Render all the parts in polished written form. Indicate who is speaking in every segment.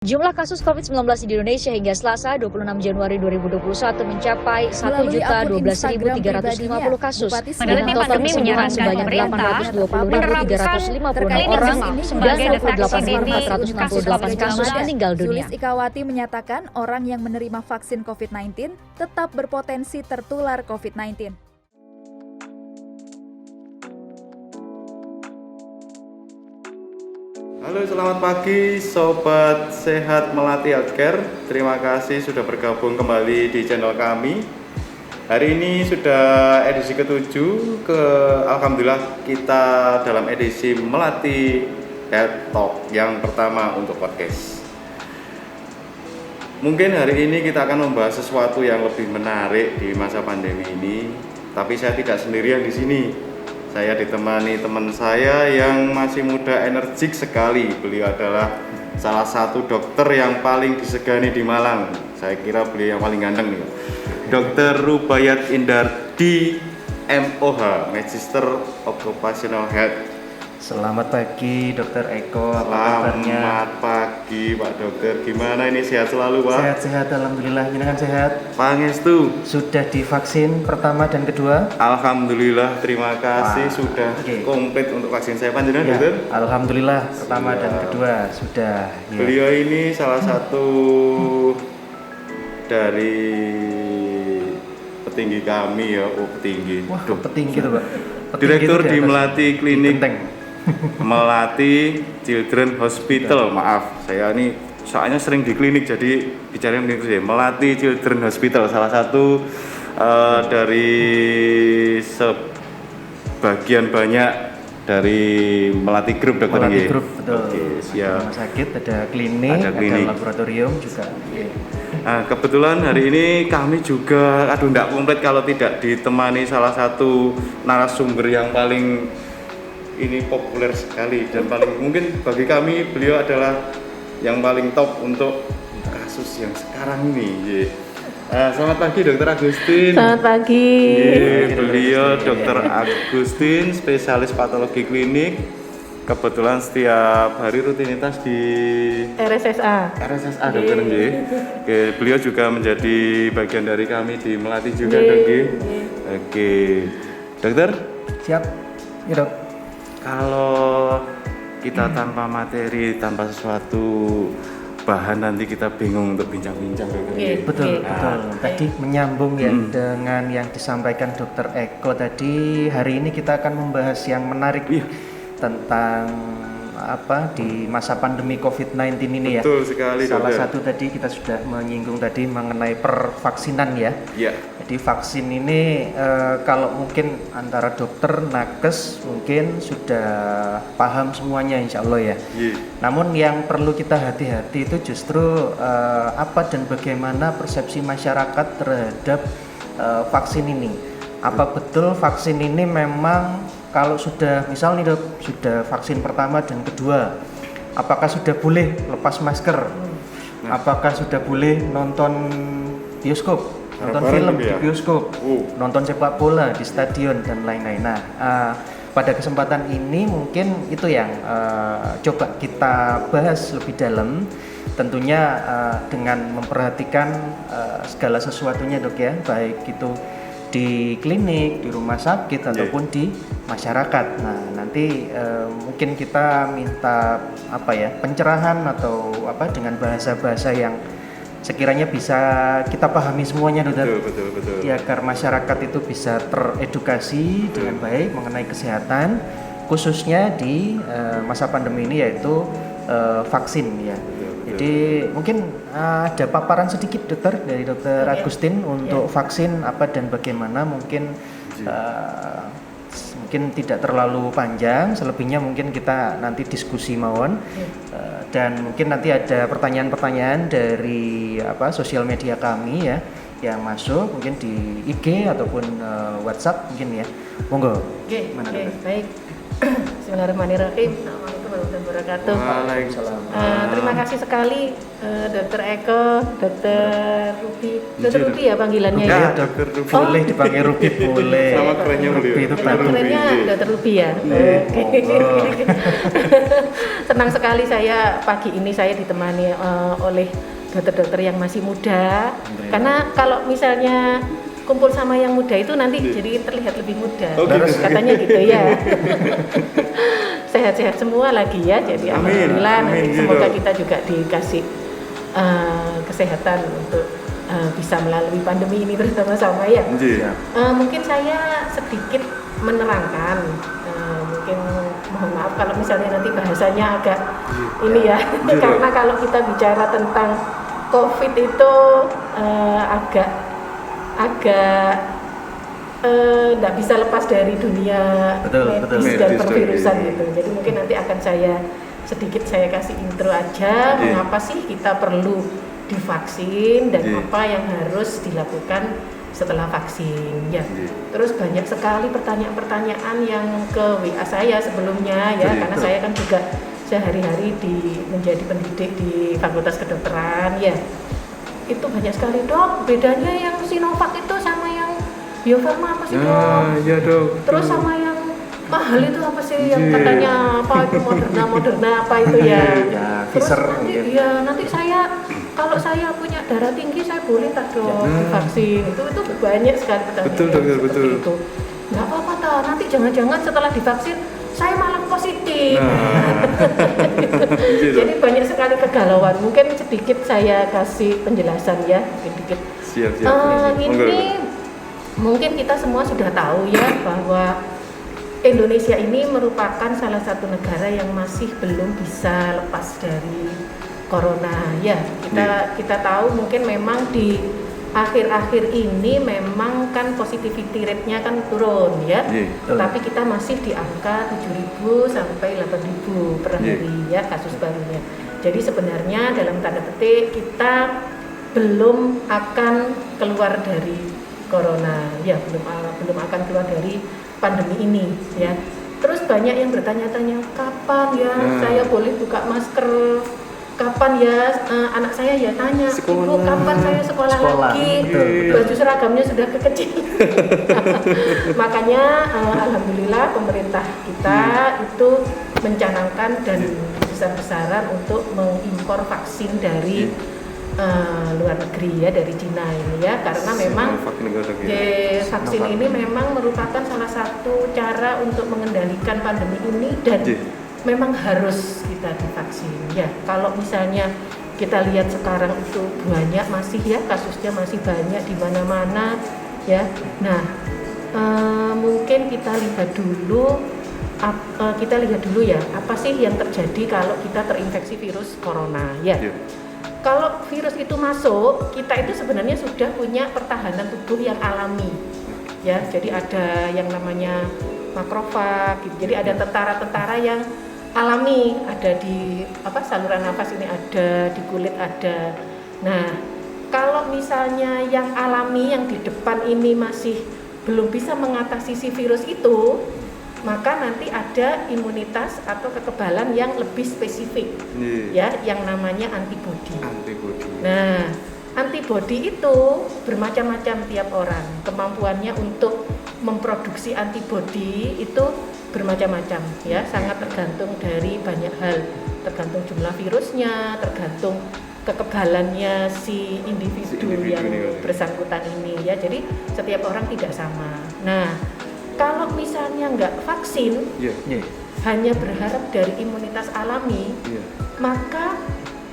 Speaker 1: Jumlah kasus COVID-19 di Indonesia hingga Selasa 26 Januari 2021 mencapai 1.012.350 kasus dengan total kesembuhan sebanyak 820.356 orang dan 28.468 kasus meninggal dunia.
Speaker 2: Zulis Ikawati menyatakan orang yang menerima vaksin COVID-19 tetap berpotensi tertular COVID-19.
Speaker 3: Halo, selamat pagi Sobat Sehat Melati Healthcare. Terima kasih sudah bergabung kembali di channel kami. Hari ini sudah edisi ke-7 Alhamdulillah kita dalam edisi Melati Health Talk yang pertama untuk podcast. Mungkin hari ini kita akan membahas sesuatu yang lebih menarik di masa pandemi ini. Tapi saya tidak sendirian di sini. Saya ditemani teman saya yang masih muda, energik sekali. Beliau adalah salah satu dokter yang paling disegani di Malang. Saya kira beliau yang paling ganteng nih. Dr. Rubaiyat Indardi, MOH, Magister Occupational Health.
Speaker 4: Selamat pagi Dokter Eko, apa kabarnya?
Speaker 3: Selamat pagi Pak Dokter, gimana ini, sehat selalu Pak?
Speaker 4: Sehat-sehat, Alhamdulillah, jenengan sehat?
Speaker 3: Pangestu.
Speaker 4: Sudah divaksin pertama dan kedua?
Speaker 3: Alhamdulillah, terima kasih. Sudah komplit untuk vaksin saya, panjenengan Dokter?
Speaker 4: Alhamdulillah, pertama dan kedua sudah.
Speaker 3: Beliau ini salah satu dari petinggi kami ya, petinggi.
Speaker 4: Wah, petinggi tuh Pak.
Speaker 3: Direktur di Melati Klinik Melati Children Hospital. Maaf, saya ini soalnya sering di klinik jadi bicaranya begitu ya. Melati Children Hospital, salah satu dari sebagian banyak dari Melati Group, Dokter.
Speaker 4: Melati Group, betul.
Speaker 3: Oke, siap.
Speaker 4: Rumah sakit, ada klinik, ada laboratorium juga.
Speaker 3: Nah, kebetulan hari ini kami juga, tidak komplit kalau tidak ditemani salah satu narasumber yang paling ini populer sekali dan paling mungkin bagi kami beliau adalah yang paling top untuk kasus yang sekarang ini. Selamat pagi Dokter Agustin.
Speaker 5: Selamat pagi.
Speaker 3: Beliau Dokter Agustin, spesialis patologi klinik. Kebetulan setiap hari rutinitas di
Speaker 5: RSSA
Speaker 3: Dokter nggih. Oke, beliau juga menjadi bagian dari kami di Melati juga, Dok. Oke. Dokter,
Speaker 4: siap. Ya, Dok.
Speaker 3: Kalau kita tanpa materi, tanpa sesuatu bahan nanti kita bingung untuk bincang-bincang, Dokter.
Speaker 4: Betul. Tadi menyambung ya dengan yang disampaikan Dokter Eko tadi. Hari ini kita akan membahas yang menarik tentang apa di masa pandemi COVID-19 ini ya.
Speaker 3: Betul sekali,
Speaker 4: Salah
Speaker 3: Dokter.
Speaker 4: satu tadi kita sudah menyinggung tadi mengenai pervaksinan ya.
Speaker 3: Iya.
Speaker 4: Jadi vaksin ini kalau mungkin antara dokter, nakes mungkin sudah paham semuanya insya Allah ya. Namun yang perlu kita hati-hati itu justru apa dan bagaimana persepsi masyarakat terhadap vaksin ini. Apa betul vaksin ini memang kalau sudah misal nih Dok, sudah vaksin pertama dan kedua, apakah sudah boleh lepas masker? Apakah sudah boleh nonton bioskop, nonton film di bioskop, nonton sepak bola di stadion dan lain-lain. Nah, pada kesempatan ini mungkin itu yang coba kita bahas lebih dalam. Tentunya dengan memperhatikan segala sesuatunya Dok ya, baik itu di klinik, di rumah sakit ataupun di masyarakat. Nah, nanti mungkin kita minta pencerahan atau dengan bahasa-bahasa yang sekiranya bisa kita pahami semuanya, Dokter.
Speaker 3: Betul.
Speaker 4: Ya, agar masyarakat itu bisa teredukasi dengan baik mengenai kesehatan, khususnya di masa pandemi ini yaitu vaksin ya. Jadi mungkin ada paparan sedikit Dokter dari Dokter Agustin untuk vaksin apa dan bagaimana, mungkin tidak terlalu panjang, selebihnya mungkin kita nanti diskusi mawon. Dan mungkin nanti ada pertanyaan-pertanyaan dari sosial media kami ya yang masuk mungkin di IG ataupun WhatsApp mungkin ya. Monggo.
Speaker 5: Baik. Bismillahirrahmanirrahim. Assalamualaikum warahmatullahi wabarakatuh. wabarakatuh.
Speaker 3: Waalaikumsalam.
Speaker 5: Terima kasih sekali Dr. Eko, Dr. Ruby. Dr. Ruby ya panggilannya
Speaker 3: Ya,
Speaker 5: ya?
Speaker 3: Dr. Ruby.
Speaker 4: Boleh dipanggil Ruby, boleh.
Speaker 3: Nama kerennya beliau.
Speaker 4: Ruby itu
Speaker 3: Dr.
Speaker 4: baru.
Speaker 3: Ruby.
Speaker 5: Kerennya Dr. Ruby ya? Oke. Senang sekali saya pagi ini saya ditemani oleh dokter-dokter yang masih muda. Karena kalau misalnya kumpul sama yang muda itu nanti jadi terlihat lebih muda. Katanya gitu ya. Sehat-sehat semua lagi ya. Jadi alhamdulillah nanti semoga kita juga dikasih kesehatan untuk bisa melalui pandemi ini bersama-sama ya. Mungkin saya sedikit menerangkan, mungkin mohon maaf kalau misalnya nanti bahasanya agak ini ya, karena kalau kita bicara tentang COVID itu agak nggak bisa lepas dari dunia medis dan pervirusan gitu. Jadi mungkin nanti akan saya kasih intro aja mengapa sih kita perlu divaksin dan apa yang harus dilakukan setelah vaksin ya. Terus banyak sekali pertanyaan-pertanyaan yang ke WA saya sebelumnya ya, karena saya kan juga sehari-hari menjadi pendidik di Fakultas Kedokteran ya. Itu banyak sekali, Dok, bedanya yang Sinovac itu sama yang Bio Farma apa sih, Dok?
Speaker 3: Iya, Dok.
Speaker 5: Terus sama yang mahal itu apa sih yang katanya apa itu Moderna apa itu ya? Terus nanti kalau saya punya darah tinggi saya boleh tak, Dok, divaksin? Itu banyak sekali pertanyaan. Betul. Itu. Nggak apa-apa ta, nanti jangan-jangan setelah divaksin saya malah positif. Jadi banyak sekali kegalauan. Mungkin sedikit saya kasih penjelasan ya, sedikit.
Speaker 3: Siap.
Speaker 5: Ini mungkin kita semua sudah tahu ya bahwa Indonesia ini merupakan salah satu negara yang masih belum bisa lepas dari corona ya. Kita tahu mungkin memang di akhir-akhir ini memang kan positivity rate-nya kan turun ya. Tapi kita masih di angka 7.000 sampai 8.000 per hari ya kasus barunya. Jadi sebenarnya dalam tanda petik kita belum akan keluar dari corona ya, belum akan keluar dari pandemi ini ya. Terus banyak yang bertanya-tanya kapan ya saya boleh buka masker, kapan ya anak saya ya tanya, Ibu kapan saya sekolah lagi, baju seragamnya sudah kekecil. Makanya alhamdulillah pemerintah kita itu mencanangkan dan besar-besaran untuk mengimpor vaksin dari luar negeri ya, dari Cina ini ya, karena memang vaksin ini memang merupakan salah satu cara untuk mengendalikan pandemi ini dan memang harus kita divaksin ya. Kalau misalnya kita lihat sekarang itu banyak masih ya kasusnya masih banyak di mana-mana ya. Nah mungkin kita lihat dulu ya apa sih yang terjadi kalau kita terinfeksi virus corona ya. Kalau virus itu masuk, kita itu sebenarnya sudah punya pertahanan tubuh yang alami ya. Jadi ada yang namanya makrofag gitu. Jadi ada tentara-tentara yang alami, ada di saluran nafas ini ada, di kulit ada. Nah, kalau misalnya yang alami yang di depan ini masih belum bisa mengatasi si virus itu, maka nanti ada imunitas atau kekebalan yang lebih spesifik ya, yang namanya antibodi. Nah, antibodi itu bermacam-macam tiap orang. Kemampuannya untuk memproduksi antibodi itu bermacam-macam ya, sangat tergantung dari banyak hal, tergantung jumlah virusnya, tergantung kekebalannya si individu yang bersangkutan ini ya. Jadi setiap orang tidak sama. Nah, kalau misalnya nggak vaksin, hanya berharap dari imunitas alami, maka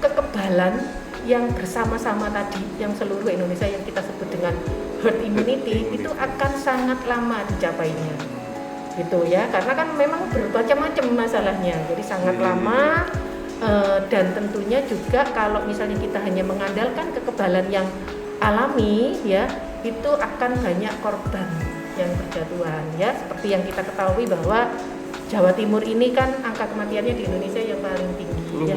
Speaker 5: kekebalan yang bersama-sama tadi, yang seluruh Indonesia yang kita sebut dengan herd immunity itu akan sangat lama dicapainya, gitu ya. Karena kan memang bermacam-macam masalahnya, jadi sangat lama. Dan tentunya juga kalau misalnya kita hanya mengandalkan kekebalan yang alami, ya itu akan banyak korban yang berjatuhan ya, seperti yang kita ketahui bahwa Jawa Timur ini kan angka kematiannya di Indonesia yang paling tinggi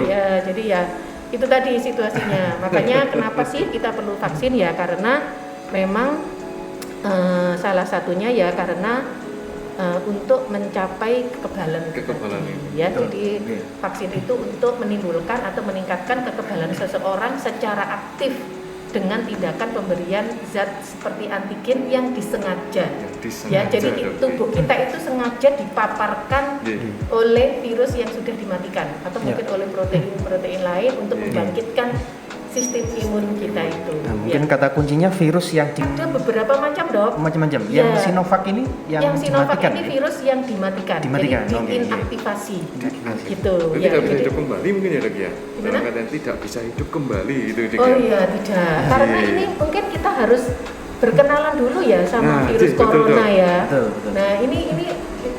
Speaker 5: ya. Jadi ya itu tadi situasinya. Makanya kenapa sih kita perlu vaksin ya, karena memang salah satunya ya karena untuk mencapai kekebalan
Speaker 3: ini.
Speaker 5: ya. Jadi vaksin itu untuk menimbulkan atau meningkatkan kekebalan seseorang secara aktif dengan tindakan pemberian zat seperti antigen yang disengaja. Ya, jadi tubuh kita itu sengaja dipaparkan oleh virus yang sudah dimatikan atau mungkin oleh protein lain untuk membangkitkan sistem imun kita itu.
Speaker 4: Nah, mungkin kata kuncinya virus yang
Speaker 5: ada beberapa macam, Dok.
Speaker 4: Macam-macam. Yang Sinovac ini yang
Speaker 5: Sinovac
Speaker 4: dimatikan.
Speaker 5: ini virus yang dimatikan. Jadi diinaktivasi. Gitu.
Speaker 3: Jadi tidak bisa hidup kembali mungkin ya, Dok ya.
Speaker 5: Gimana?
Speaker 3: Kadang tidak bisa hidup kembali itu.
Speaker 5: Oh iya, tidak. Karena ini mungkin kita harus berkenalan dulu ya sama virus corona ya.
Speaker 4: Betul.
Speaker 5: Nah, ini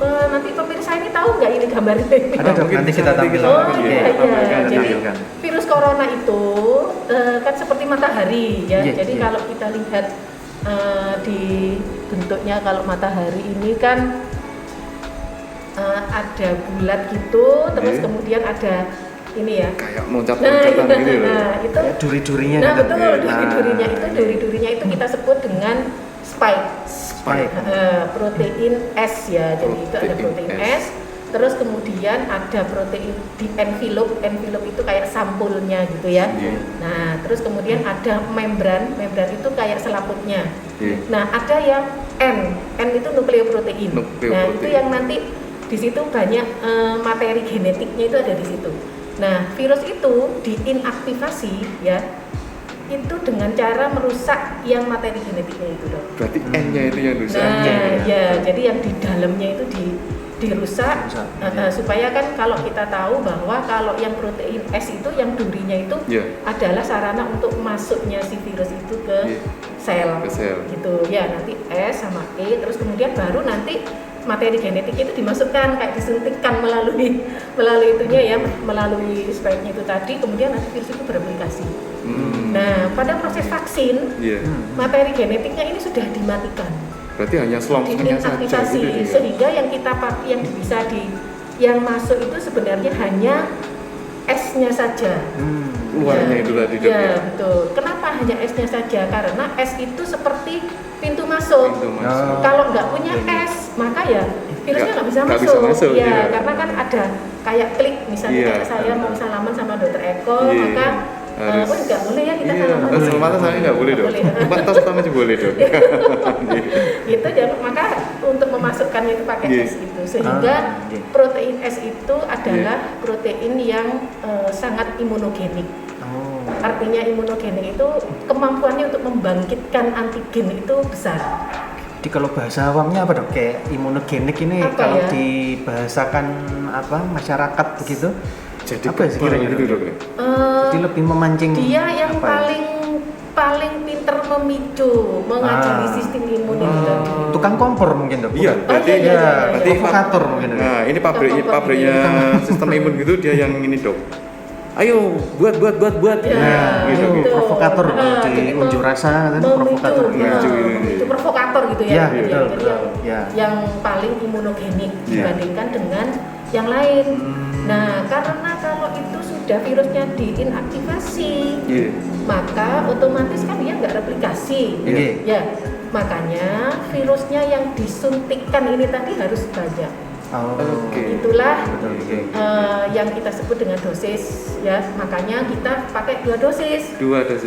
Speaker 5: nanti pemirsa ini tahu nggak ini gambarnya?
Speaker 4: Ada dong, nanti kita tampilkan.
Speaker 5: Oh iya. Jadi virus corona itu kan seperti matahari ya. Jadi kalau kita lihat di bentuknya, kalau matahari ini kan ada bulat gitu, terus kemudian ada ini ya.
Speaker 3: Kayak loncat-loncatan gitu loh.
Speaker 5: Nah, itu
Speaker 4: duri-durinya.
Speaker 5: Nah, betul, duri-durinya itu kita sebut dengan spike. Protein S ya. Jadi itu ada protein S. Terus kemudian ada protein di envelope itu kayak sampulnya gitu ya. Nah, terus kemudian ada membran itu kayak selaputnya. Nah, ada yang N itu nukleoprotein. Nah, itu yang nanti di situ banyak materi genetiknya itu ada di situ. Nah, virus itu diinaktivasi ya, itu dengan cara merusak yang materi genetiknya itu, Dok.
Speaker 3: Berarti N-nya itu yang rusak.
Speaker 5: Nah, ya, jadi yang di dalamnya itu dirusak supaya kan kalau kita tahu bahwa kalau yang protein S itu yang durinya itu adalah sarana untuk masuknya si virus itu ke sel. Gitu ya, nanti S sama E, terus kemudian baru nanti materi genetik itu dimasukkan kayak disuntikkan melalui itunya ya, melalui spike-nya itu tadi, kemudian nanti virus itu bereplikasi. Nah, pada proses vaksin materi genetiknya ini sudah dimatikan.
Speaker 3: Berarti hanya slong-slongnya saja gitu,
Speaker 5: sehingga yang yang masuk itu sebenarnya hanya S-nya saja.
Speaker 3: Luarnya itu tadi, Dok.
Speaker 5: Ya, betul. Kenapa hanya S-nya saja? Karena S itu seperti pintu masuk. Kalau nggak punya S, maka ya virusnya nggak bisa masuk. Ya, karena kan ada kayak klik, misalnya kayak saya mau salaman sama Dokter Eko, maka nggak boleh ya kita salaman.
Speaker 3: Salaman saya nggak boleh, Dok. Cuma tas masih boleh, Dok.
Speaker 5: Itu ya, maka untuk memasukkannya itu pakai S itu, sehingga protein S itu adalah protein yang sangat imunogenik. Artinya imunogenik itu kemampuannya untuk membangkitkan antigen itu besar.
Speaker 4: Jadi kalau bahasa awamnya apa, Dok? Kayak imunogenik ini apa kalau dibahasakan masyarakat begitu?
Speaker 3: Jadi
Speaker 4: apa sih kira-kira
Speaker 3: gitu, Dok?
Speaker 4: Jadi lebih memancing.
Speaker 5: Dia yang paling pinter memicu, mengajari sistem imun itu tadi.
Speaker 4: Tukang kompor mungkin, Dok?
Speaker 3: Iya, berarti
Speaker 4: provokator mungkin.
Speaker 3: Nah, ini pabriknya sistem imun gitu, dia yang ini, Dok. Ayo buat
Speaker 5: ya,
Speaker 3: gitu.
Speaker 4: Provokator di unjuk rasa kan, provokator
Speaker 5: itu provokator gitu ya.
Speaker 4: Jadi
Speaker 5: yang paling imunogenik dibandingkan dengan yang lain. Nah, karena kalau itu sudah virusnya diinaktivasi, maka otomatis kan dia nggak replikasi. Ya, makanya virusnya yang disuntikkan ini tadi harus banyak. Itulah yang kita sebut dengan dosis ya, makanya kita pakai 2 dosis.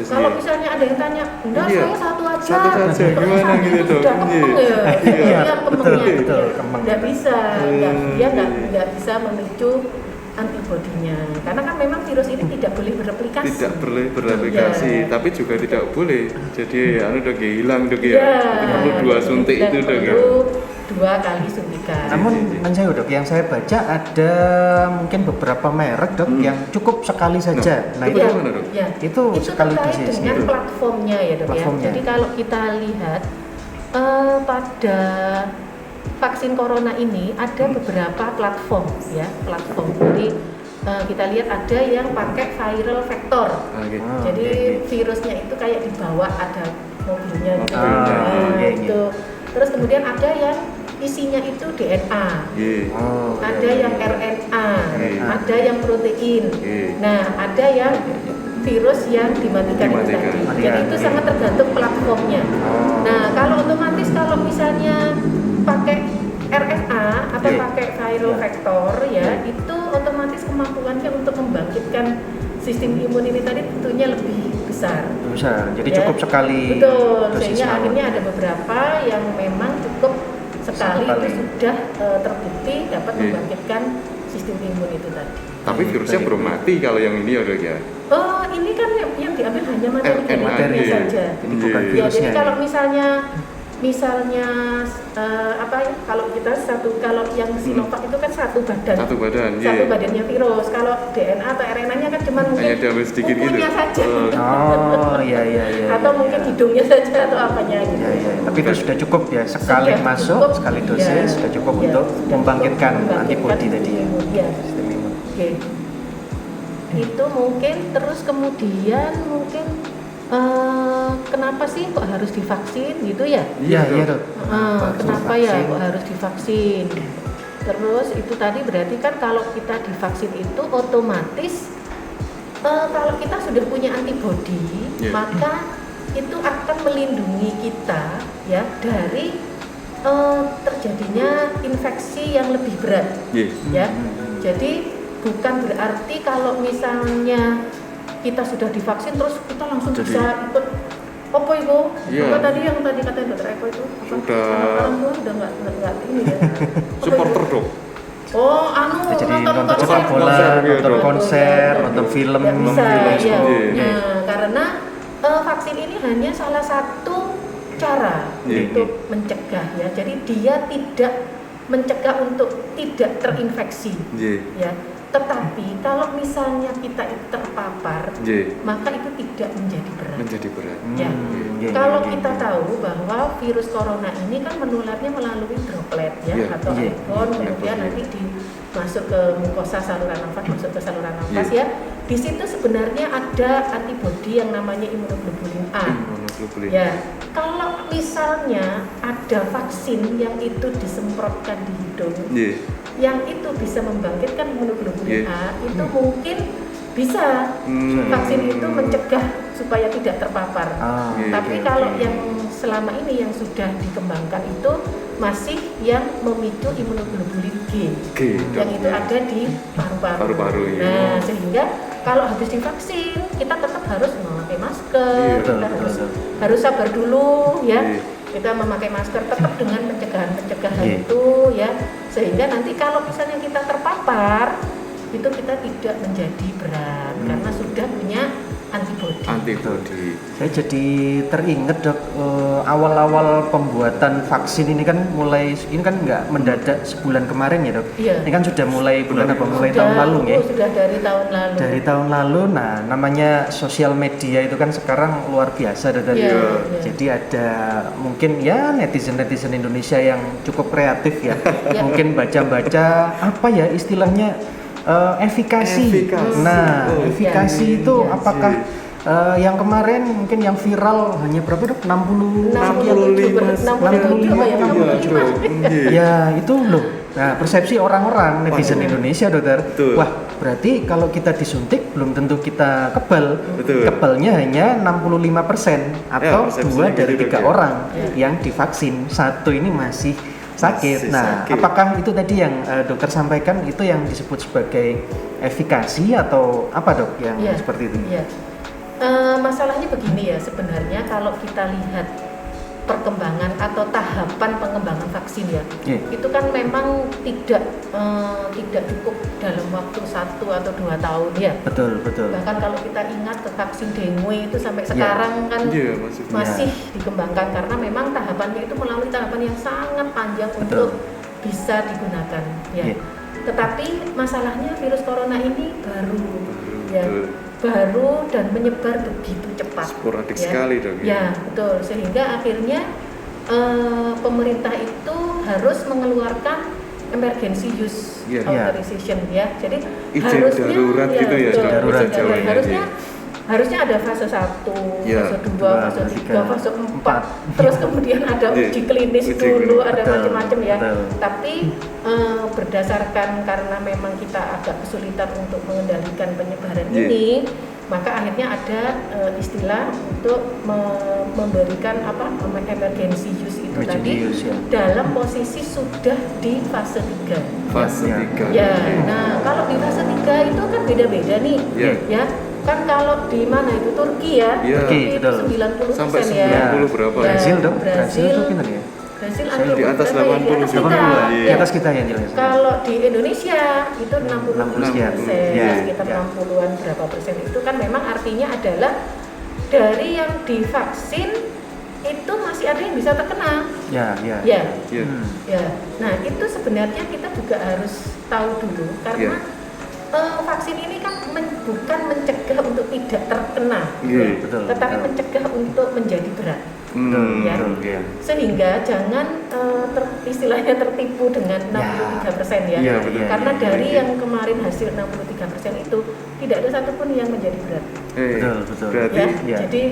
Speaker 5: Kalau misalnya ada yang tanya, enggak saya satu aja
Speaker 3: gimana gitu, Dok?
Speaker 5: Sudah kempeng ya,
Speaker 4: betul,
Speaker 5: nggak bisa, dia nggak bisa memicu antibodinya, karena kan memang virus ini tidak boleh bereplikasi.
Speaker 3: Tapi juga tidak boleh jadi udah hilang, Dok ya. Perlu 2 suntik itu, Dok ya.
Speaker 5: 2 kali suntikan.
Speaker 4: Namun saya, Dok, yang saya baca ada mungkin beberapa merek, Dok, yang cukup sekali saja.
Speaker 5: Nah, itu
Speaker 4: sekali
Speaker 5: terkait
Speaker 4: dosis
Speaker 5: dengan platformnya ya, Dok ya. Jadi kalau kita lihat pada vaksin corona ini ada beberapa platform ya, Jadi kita lihat ada yang pakai viral vector. Jadi virusnya itu kayak dibawa, ada mobilnya gitu. Gitu. Terus kemudian ada yang isinya itu DNA, ada yang RNA, ada yang protein. Nah, ada yang virus yang dimatikan itu tadi. Jadi itu sangat tergantung platformnya. Nah, kalau otomatis kalau misalnya pakai RNA atau
Speaker 3: Iya.
Speaker 5: pakai viral
Speaker 4: Iya.
Speaker 5: vector ya,
Speaker 3: Iya.
Speaker 5: itu otomatis kemampuannya untuk membangkitkan sistem imun ini tadi tentunya lebih besar.
Speaker 4: Besar. Jadi
Speaker 5: Ya.
Speaker 4: cukup sekali
Speaker 5: Betul,
Speaker 4: dosis
Speaker 5: sehingga
Speaker 4: mawar.
Speaker 5: akhirnya ada beberapa yang memang cukup sekali
Speaker 4: Sekali.
Speaker 5: itu sudah terbukti dapat
Speaker 3: Iya.
Speaker 5: membangkitkan sistem imun itu tadi.
Speaker 3: Tapi virusnya belum mati kalau yang ini ya dok ya.
Speaker 5: Oh, ini kan yang diambil hanya materi
Speaker 3: RNA,
Speaker 5: genetiknya
Speaker 3: iya.
Speaker 5: saja.
Speaker 4: Jadi bukan
Speaker 3: Iya.
Speaker 5: Ya,
Speaker 4: virusnya.
Speaker 5: jadi kalau
Speaker 4: ya.
Speaker 5: misalnya apa ya? Kalau kita kalau yang Sinovac itu kan satu badan.
Speaker 3: Satu badan,
Speaker 5: Satu
Speaker 3: iya.
Speaker 5: badannya virus. Kalau DNA atau RNA-nya kan cuma mungkin
Speaker 3: Hanya diambil sedikit gitu.
Speaker 5: kukunya saja.
Speaker 4: Oh, iya iya iya.
Speaker 5: Atau
Speaker 4: iya,
Speaker 5: mungkin
Speaker 4: iya.
Speaker 5: hidungnya saja atau apanya gitu.
Speaker 4: Ya, ya. Tapi itu sudah cukup ya, sekali
Speaker 5: Sudah
Speaker 4: masuk,
Speaker 5: cukup,
Speaker 4: sekali
Speaker 5: iya.
Speaker 4: dosis sudah cukup
Speaker 5: Iya,
Speaker 4: untuk
Speaker 5: sudah
Speaker 4: membangkitkan
Speaker 5: cukup
Speaker 4: antibodi tadi ya.
Speaker 5: imun, iya.
Speaker 4: Sistem imun.
Speaker 5: Oke. Itu mungkin terus kemudian mungkin kenapa sih kok harus divaksin gitu ya?
Speaker 4: Iya, iya, Dok.
Speaker 5: Kenapa
Speaker 4: harus
Speaker 5: ya
Speaker 4: divaksin?
Speaker 5: kok harus divaksin? Terus itu tadi berarti kan kalau kita divaksin itu otomatis kalau kita sudah punya antibodi,
Speaker 3: Iya.
Speaker 5: maka itu akan melindungi kita ya dari terjadinya infeksi yang lebih berat
Speaker 3: Iya.
Speaker 5: ya. Jadi bukan berarti kalau misalnya kita sudah divaksin terus kita langsung
Speaker 3: Jadi-
Speaker 5: bisa ikut apa itu?
Speaker 3: Iya.
Speaker 5: Apa tadi yang tadi katanya dokter Eko itu? Apa?
Speaker 3: Sudah.
Speaker 5: Anak-anak tua udah nggak ini ya. Apa
Speaker 3: Supporter
Speaker 5: itu?
Speaker 3: dok.
Speaker 5: Oh,
Speaker 4: Jadi nonton
Speaker 5: konser.
Speaker 4: sepak bola,
Speaker 3: konser, iya,
Speaker 4: nonton
Speaker 3: Dok.
Speaker 4: konser, nonton film,
Speaker 5: Nggak bisa,
Speaker 3: film,
Speaker 5: ya.
Speaker 3: iya.
Speaker 5: Nah, karena vaksin ini hanya salah satu cara
Speaker 3: Iya.
Speaker 5: untuk mencegah ya. Jadi dia tidak mencegah untuk tidak terinfeksi
Speaker 3: Iya.
Speaker 5: ya. Tetapi kalau misalnya kita itu terpapar,
Speaker 3: Iya.
Speaker 5: maka itu tidak menjadi berat.
Speaker 3: Menjadi berat.
Speaker 5: Ya.
Speaker 4: iya,
Speaker 5: Kalau
Speaker 4: iya,
Speaker 5: kita
Speaker 4: iya.
Speaker 5: tahu bahwa virus corona ini kan menularnya melalui droplet ya,
Speaker 3: Iya.
Speaker 5: atau
Speaker 4: Iya.
Speaker 5: airborne, kemudian
Speaker 3: Iya.
Speaker 5: nanti masuk ke mukosa saluran nafas, masuk ke saluran nafas
Speaker 3: Iya.
Speaker 5: ya. Di situ sebenarnya ada antibodi yang namanya imunoglobulin A.
Speaker 3: Imunoglobulin.
Speaker 5: Ya, kalau misalnya ada vaksin yang itu disemprotkan di hidung,
Speaker 3: Iya.
Speaker 5: yang itu bisa membangkitkan imunoglobulin
Speaker 3: Iya.
Speaker 5: A, itu mungkin bisa vaksin itu mencegah supaya tidak terpapar.
Speaker 4: Ah,
Speaker 3: Iya.
Speaker 5: Tapi
Speaker 3: oke,
Speaker 5: kalau
Speaker 3: oke.
Speaker 5: yang selama ini yang sudah dikembangkan itu masih yang memicu imunoglobulin G,
Speaker 3: Oke.
Speaker 5: yang itu ada di paru-paru.
Speaker 3: Paru-paru, iya.
Speaker 5: Nah, sehingga kalau habis divaksin kita tetap harus memakai masker,
Speaker 3: Iya,
Speaker 5: kita
Speaker 4: betul,
Speaker 5: harus
Speaker 4: betul.
Speaker 5: harus sabar dulu ya.
Speaker 3: Iya.
Speaker 5: Kita memakai masker tetap dengan pencegahan
Speaker 4: Iya.
Speaker 5: itu ya, sehingga nanti kalau misalnya kita terpapar itu kita tidak menjadi berat karena sudah punya antibodi.
Speaker 3: Antibodi.
Speaker 4: Saya jadi teringat dok, awal-awal pembuatan vaksin ini kan mulai, ini kan nggak mendadak sebulan kemarin ya dok.
Speaker 5: Iya.
Speaker 4: Ini kan sudah mulai bulan apa? Mulai
Speaker 5: Sudah-
Speaker 4: tahun lalu ya.
Speaker 5: Sudah dari tahun lalu.
Speaker 4: Dari tahun lalu, nah namanya sosial media itu kan sekarang luar biasa dok.
Speaker 5: Iya, iya.
Speaker 4: Jadi ada mungkin ya netizen Indonesia yang cukup kreatif ya.
Speaker 5: Iya.
Speaker 4: Mungkin baca-baca apa ya istilahnya efikasi.
Speaker 3: Efikasi.
Speaker 4: Nah,
Speaker 3: Oh,
Speaker 4: efikasi
Speaker 5: iya.
Speaker 4: itu
Speaker 5: Iya.
Speaker 4: apakah yang kemarin mungkin yang viral hanya berapa dok? 60
Speaker 3: 65
Speaker 5: 67 apa ya? 65.
Speaker 3: Iya.
Speaker 4: Ya itu loh. Nah persepsi orang-orang netizen Indonesia dokter.
Speaker 3: Betul.
Speaker 4: Wah berarti kalau kita disuntik belum tentu kita kebal.
Speaker 3: Betul.
Speaker 4: Kebalnya hanya 65% atau
Speaker 3: persepsinya
Speaker 4: 2 dari
Speaker 3: gitu,
Speaker 4: 3
Speaker 3: dok, ya.
Speaker 4: orang yang divaksin. 1 ini masih sakit.
Speaker 3: Masih
Speaker 4: Nah
Speaker 3: sakit.
Speaker 4: apakah itu tadi yang dokter sampaikan itu yang disebut sebagai efikasi atau apa dok yang
Speaker 5: Iya.
Speaker 4: seperti itu?
Speaker 5: Iya. Masalahnya begini ya, sebenarnya kalau kita lihat perkembangan atau tahapan pengembangan vaksin ya,
Speaker 4: Iya.
Speaker 5: itu kan memang tidak cukup dalam waktu 1 atau 2 tahun ya.
Speaker 4: Betul betul.
Speaker 5: Bahkan kalau kita ingat ke vaksin dengue itu sampai
Speaker 4: Iya.
Speaker 5: sekarang kan
Speaker 3: Iya,
Speaker 5: masih dikembangkan karena memang tahapannya itu melalui tahapan yang sangat panjang
Speaker 4: Betul.
Speaker 5: untuk bisa digunakan ya.
Speaker 4: Iya.
Speaker 5: Tetapi masalahnya virus corona ini baru ya,
Speaker 3: Betul.
Speaker 5: baru dan menyebar begitu cepat.
Speaker 3: Sporadik
Speaker 5: ya.
Speaker 3: sekali dong.
Speaker 5: Ya, betul. Sehingga akhirnya pemerintah itu harus mengeluarkan emergency use
Speaker 3: Iya.
Speaker 5: authorization ya. Jadi
Speaker 3: Izin darurat gitu ya,
Speaker 5: betul,
Speaker 4: darurat
Speaker 5: izin
Speaker 4: Jawanya,
Speaker 5: Harusnya harusnya ada fase 1,
Speaker 3: Ya,
Speaker 5: fase 2,
Speaker 4: dua,
Speaker 5: fase 3,
Speaker 4: tiga,
Speaker 5: fase 4,
Speaker 4: empat.
Speaker 5: terus kemudian ada
Speaker 3: Iya,
Speaker 5: uji klinis
Speaker 3: uji
Speaker 5: dulu,
Speaker 3: klinis.
Speaker 5: ada
Speaker 4: Betul,
Speaker 5: macam-macam ya.
Speaker 4: betul.
Speaker 5: Tapi berdasarkan karena memang kita agak kesulitan untuk mengendalikan penyebaran
Speaker 3: Iya.
Speaker 5: ini, maka akhirnya ada istilah untuk memberikan emergency use itu
Speaker 4: Emergency
Speaker 5: tadi
Speaker 4: use, ya.
Speaker 5: dalam posisi sudah di fase 3.
Speaker 3: Fase
Speaker 4: Ya.
Speaker 3: 3.
Speaker 5: Ya, nah kalau di fase 3 itu kan beda-beda nih,
Speaker 3: Ya.
Speaker 5: ya. Kan kalau di mana itu Turki ya,
Speaker 3: Ya.
Speaker 5: Turki
Speaker 4: Betul.
Speaker 5: itu 90%
Speaker 3: Sampai
Speaker 5: ya.
Speaker 3: 90 berapa
Speaker 5: Ya,
Speaker 3: ya?
Speaker 4: Brazil dong, Brazil
Speaker 5: Brazil,
Speaker 4: itu pinter ya.
Speaker 5: Brazil
Speaker 3: Di atas 80
Speaker 5: di atas
Speaker 3: juga.
Speaker 5: kita.
Speaker 3: Iya.
Speaker 4: Di atas kita ya jelas.
Speaker 5: Kalau di Indonesia itu 60
Speaker 4: sekian.
Speaker 5: persen,
Speaker 4: Ya,
Speaker 5: sekitar
Speaker 4: ya.
Speaker 5: 60-an berapa persen itu kan memang artinya adalah dari yang divaksin itu masih ada yang bisa terkena.
Speaker 4: Ya, ya.
Speaker 5: Ya,
Speaker 3: Ya.
Speaker 5: ya. Nah itu sebenarnya kita juga harus tahu dulu karena vaksin ini kan bukan mencegah untuk tidak terkena,
Speaker 3: Iya,
Speaker 4: betul,
Speaker 5: tetapi
Speaker 4: betul.
Speaker 5: mencegah untuk menjadi berat.
Speaker 3: Hmm,
Speaker 5: Ya.
Speaker 3: betul, ya.
Speaker 5: Sehingga jangan istilahnya tertipu dengan 63% ya.
Speaker 3: Iya, betul.
Speaker 5: Karena
Speaker 3: Iya,
Speaker 5: dari
Speaker 3: iya.
Speaker 5: yang kemarin hasil 63% itu tidak ada satupun yang menjadi berat.
Speaker 4: Betul, betul.
Speaker 3: Berarti
Speaker 5: Ya.
Speaker 4: Iya.
Speaker 5: Jadi